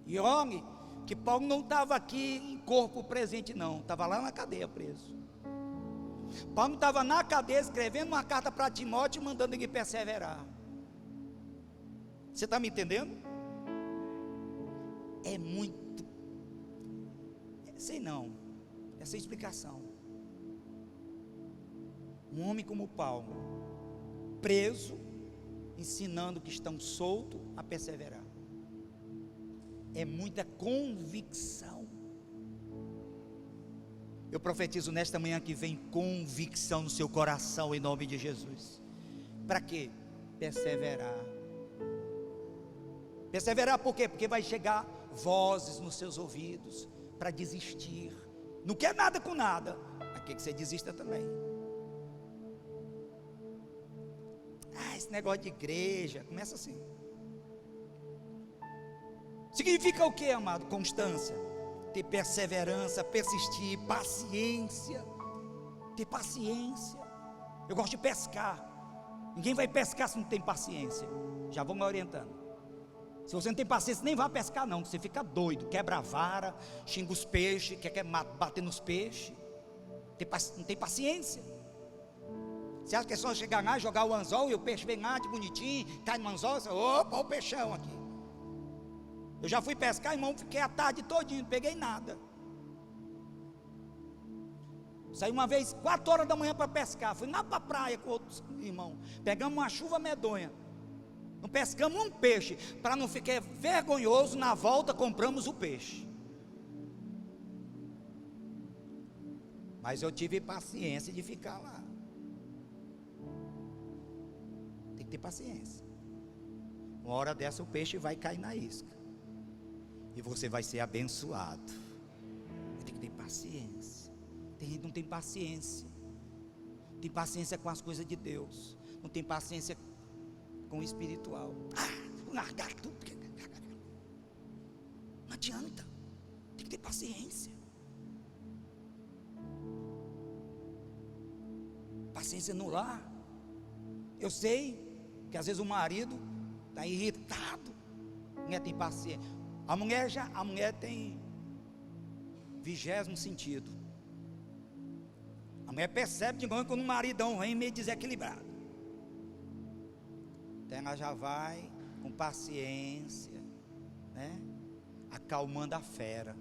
E olhe que Paulo não estava aqui em corpo presente não, estava lá na cadeia preso. Paulo estava na cadeia escrevendo uma carta para Timóteo, mandando ele perseverar. Você está me entendendo? É muito, sei não, essa explicação. Um homem como Paulo, preso, ensinando que estão soltos a perseverar. É muita convicção. Eu profetizo nesta manhã que vem convicção no seu coração, em nome de Jesus. Para quê? Perseverar. Perseverar por quê? Porque vai chegar vozes nos seus ouvidos para desistir. Não quer nada com nada, mas quer que você desista também. Ah, esse negócio de igreja, começa assim. Significa o que, amado? Constância, ter perseverança, persistir, paciência. Ter paciência. Eu gosto de pescar. Ninguém vai pescar se não tem paciência. Já vou me orientando. Se você não tem paciência, nem vá pescar não, você fica doido, quebra a vara, xinga os peixes, quer bater nos peixes. Não tem paciência. Você acha que é só chegar lá, jogar o anzol e o peixe vem lá de bonitinho, cai no anzol, você, opa, o peixão aqui. Eu já fui pescar, irmão, fiquei a tarde todinha, não peguei nada. Saí uma vez, 4 horas da manhã para pescar, fui lá para a praia com outros irmãos, pegamos uma chuva medonha, não pescamos um peixe, para não ficar vergonhoso, na volta compramos o peixe. Mas eu tive paciência de ficar lá. Tem que ter paciência. Uma hora dessa o peixe vai cair na isca. E você vai ser abençoado. Tem que ter paciência. Tem gente que não tem paciência. Tem paciência com as coisas de Deus. Não tem paciência com o espiritual. Vou largar tudo. Não adianta. Tem que ter paciência. Paciência no lar. Eu sei que às vezes o marido está irritado. A mulher tem paciência. A mulher tem 20º sentido. A mulher percebe de quando um maridão vem meio desequilibrado. Então ela já vai com paciência, né? Acalmando a fera.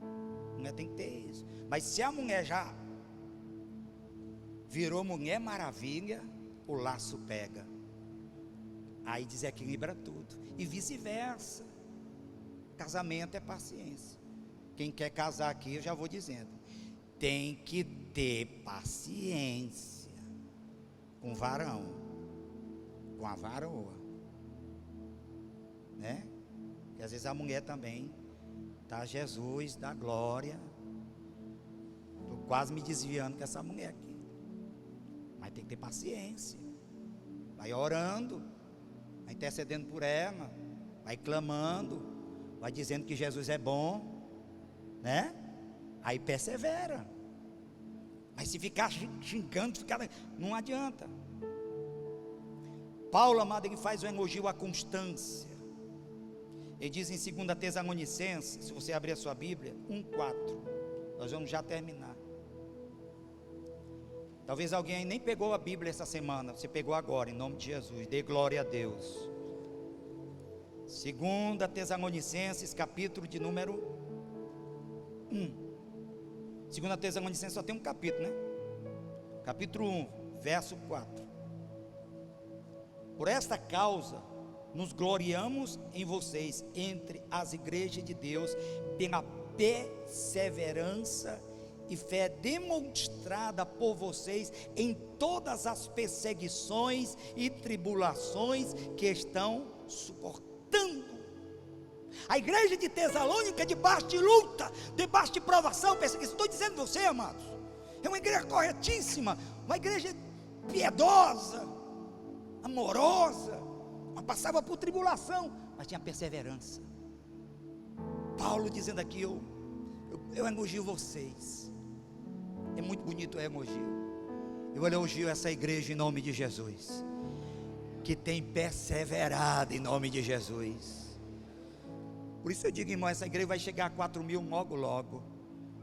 A mulher tem que ter isso. Mas se a mulher já virou Mulher Maravilha, o laço pega. Aí desequilibra tudo. E vice-versa. Casamento é paciência. Quem quer casar aqui, eu já vou dizendo, tem que ter paciência com o varão, com a varoa, né? E às vezes a mulher também tá, Jesus da glória, estou quase me desviando com essa mulher aqui, mas tem que ter paciência. Vai orando, vai intercedendo por ela, vai clamando, vai dizendo que Jesus é bom, né? Aí persevera. Mas se ficar xingando, não adianta. Paulo, amado, ele faz um elogio à constância. Ele diz em 2 Tessalonicenses, se você abrir a sua Bíblia, 1:4. Nós vamos já terminar. Talvez alguém aí nem pegou a Bíblia essa semana. Você pegou agora, em nome de Jesus. Dê glória a Deus. 2 Tessalonicenses, capítulo de número 1. 2 Tessalonicenses só tem um capítulo, né? Capítulo 1, verso 4. Por esta causa, nos gloriamos em vocês, entre as igrejas de Deus, pela perseverança e fé demonstrada por vocês em todas as perseguições e tribulações que estão suportando. A igreja de Tessalônica, debaixo de luta, debaixo de provação, perseguição, estou dizendo a você, amados, é uma igreja corretíssima, uma igreja piedosa, amorosa, mas passava por tribulação, mas tinha perseverança. Paulo dizendo aqui, eu elogio vocês. É muito bonito o elogio. Eu elogio essa igreja em nome de Jesus, que tem perseverado em nome de Jesus. Por isso eu digo, irmão, essa igreja vai chegar a 4.000 logo logo,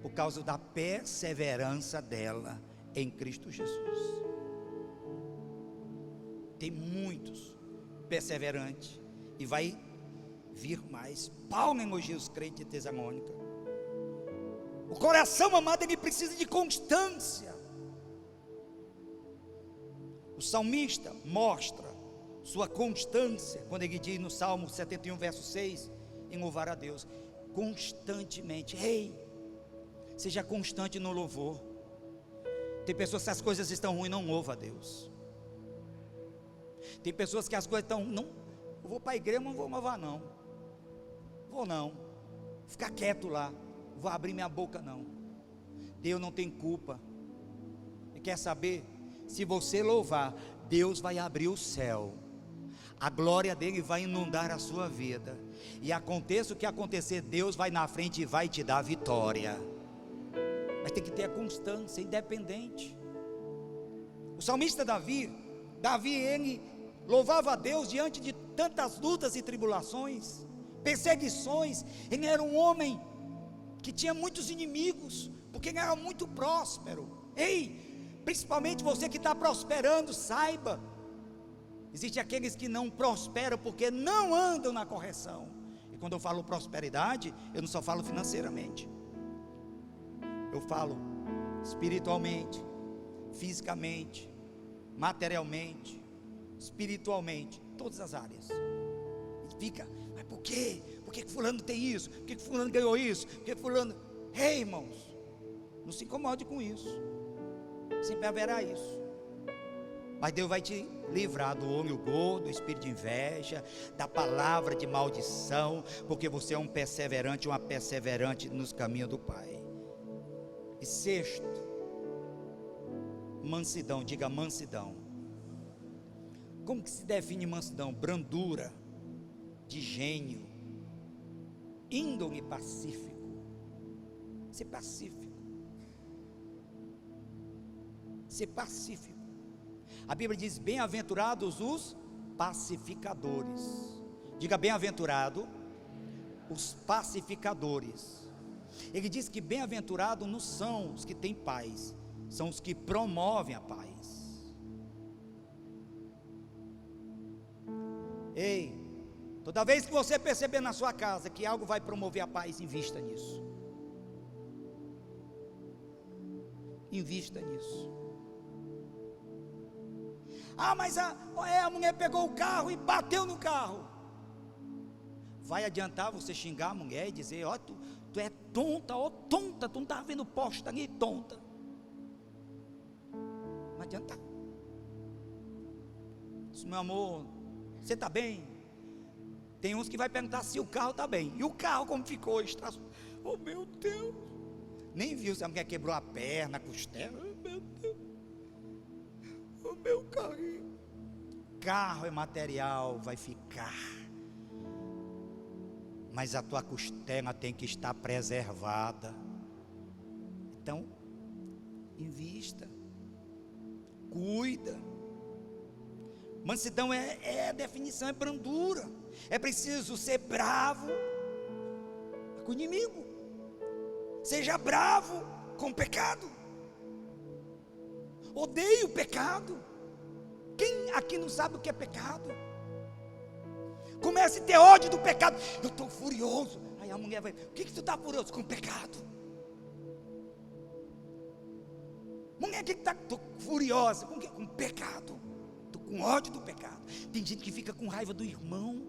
por causa da perseverança dela em Cristo Jesus. Tem muitos perseverantes, e vai vir mais. Paulo elogia os crentes de Tessalônica. O coração amado, ele precisa de constância. O salmista mostra sua constância quando ele diz no Salmo 71, verso 6, em louvar a Deus constantemente. Ei, seja constante no louvor. Tem pessoas que as coisas estão ruins, não louva a Deus. Tem pessoas que as coisas estão, não, eu vou para a igreja, não vou louvar não. Vou não, ficar quieto lá, vou abrir minha boca não. Deus não tem culpa. E quer saber? Se você louvar, Deus vai abrir o céu, a glória dele vai inundar a sua vida, e aconteça o que acontecer, Deus vai na frente e vai te dar vitória. Mas tem que ter a constância, independente. O salmista Davi, ele louvava a Deus diante de tantas lutas e tribulações, perseguições. Ele era um homem que tinha muitos inimigos, porque ele era muito próspero. Ei, principalmente você que está prosperando, saiba, existem aqueles que não prosperam porque não andam na correção. E quando eu falo prosperidade, eu não só falo financeiramente, eu falo espiritualmente, fisicamente, materialmente, espiritualmente, todas as áreas. E fica, mas por quê? Por que fulano tem isso? Por que fulano ganhou isso? Por que fulano... Ei, irmãos, não se incomode com isso. Sempre haverá isso. Mas Deus vai te livrar do olho gordo, do espírito de inveja, da palavra de maldição, porque você é um perseverante, uma perseverante nos caminhos do Pai. E sexto, mansidão. Diga mansidão. Como que se define mansidão? Brandura de gênio, índole pacífico. Ser pacífico. Ser pacífico. A Bíblia diz: bem-aventurados os pacificadores. Diga bem-aventurado os pacificadores. Ele diz que bem-aventurado não são os que têm paz, são os que promovem a paz. Ei, toda vez que você perceber na sua casa que algo vai promover a paz, invista nisso. Invista nisso. Ah, mas a mulher pegou o carro e bateu no carro. Vai adiantar você xingar a mulher e dizer: ó, tu é tonta, ó tonta, tu não está vendo posta ali, tonta. Não adianta. Diz: meu amor, você está bem? Tem uns que vai perguntar se o carro está bem. E o carro como ficou? Está... Oh meu Deus. Nem viu se a mulher quebrou a perna, a costela. Oh meu Deus. O meu carrinho. Carro é material, vai ficar, mas a tua costela tem que estar preservada. Então, invista, cuida. Mansidão é a definição, é brandura. É preciso ser bravo com o inimigo. Seja bravo com o pecado. Odeie o pecado. Quem aqui não sabe o que é pecado? Comece a ter ódio do pecado. Eu estou furioso. Aí a mulher vai: o que tu está furioso? Com o pecado. Mulher, o que está furiosa? Com o quê? Com o pecado. Estou com ódio do pecado. Tem gente que fica com raiva do irmão.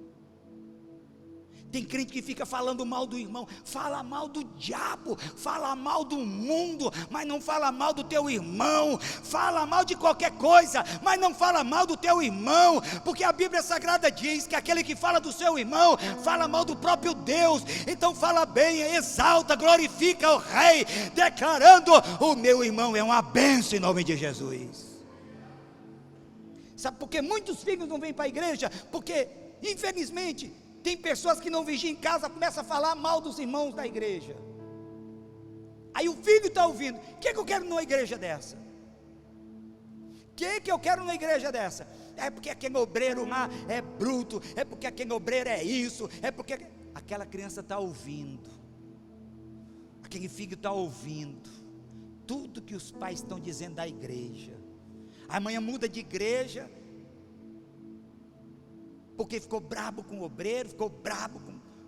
Tem crente que fica falando mal do irmão, fala mal do diabo, fala mal do mundo, mas não fala mal do teu irmão. Fala mal de qualquer coisa, mas não fala mal do teu irmão, porque a Bíblia Sagrada diz que aquele que fala do seu irmão, fala mal do próprio Deus. Então fala bem, exalta, glorifica o Rei, declarando: o meu irmão é uma bênção em nome de Jesus. Sabe por que muitos filhos não vêm para a igreja? Porque, infelizmente, tem pessoas que não vigiam em casa, começam a falar mal dos irmãos da igreja. Aí o filho está ouvindo: o que eu quero numa igreja dessa? O que eu quero numa igreja dessa? É porque aquele obreiro lá é bruto, é porque aquele obreiro é isso, é porque... Aquela criança está ouvindo, aquele filho está ouvindo tudo que os pais estão dizendo da igreja. Amanhã muda de igreja, porque ficou brabo com o obreiro, ficou brabo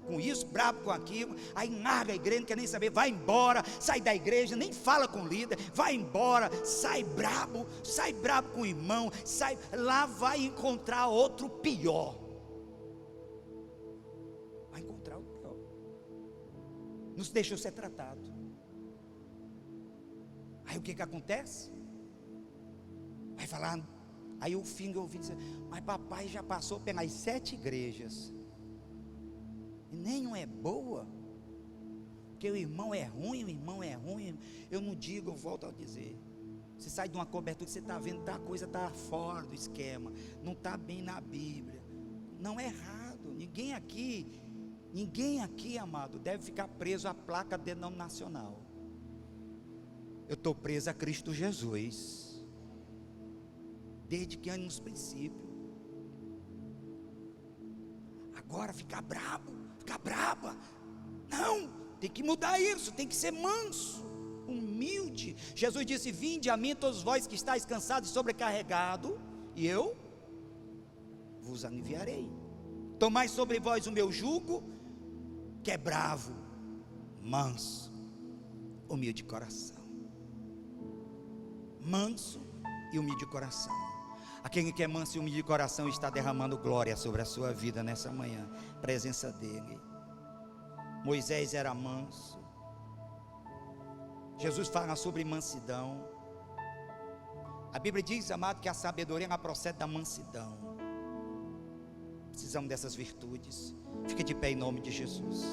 com isso, brabo com aquilo, aí larga a igreja, não quer nem saber, vai embora, sai da igreja, nem fala com o líder, vai embora, sai brabo com o irmão, lá vai encontrar outro pior, vai encontrar outro pior, não se deixou ser tratado. Aí o que acontece? Vai falar, aí o filho ouviu dizer: mas papai já passou pelas 7 igrejas, e nenhuma é boa, porque o irmão é ruim, eu não digo, eu volto a dizer, você sai de uma cobertura que você está vendo, a coisa está fora do esquema, não está bem na Bíblia, não é errado, ninguém aqui, amado, deve ficar preso à placa denominacional. Eu estou preso a Cristo Jesus, desde que nos princípios. Agora ficar brabo, ficar braba, não, tem que mudar isso, tem que ser manso, humilde. Jesus disse: vinde a mim todos vós que estáis cansados e sobrecarregados, e eu vos aliviarei. Tomai sobre vós o meu jugo, que é bravo, manso, humilde de coração. Manso e humilde de coração. Aquele que é manso e humilde de coração está derramando glória sobre a sua vida nessa manhã. Presença dele. Moisés era manso. Jesus fala sobre mansidão. A Bíblia diz, amado, que a sabedoria ela procede da mansidão. Precisamos dessas virtudes. Fique de pé em nome de Jesus.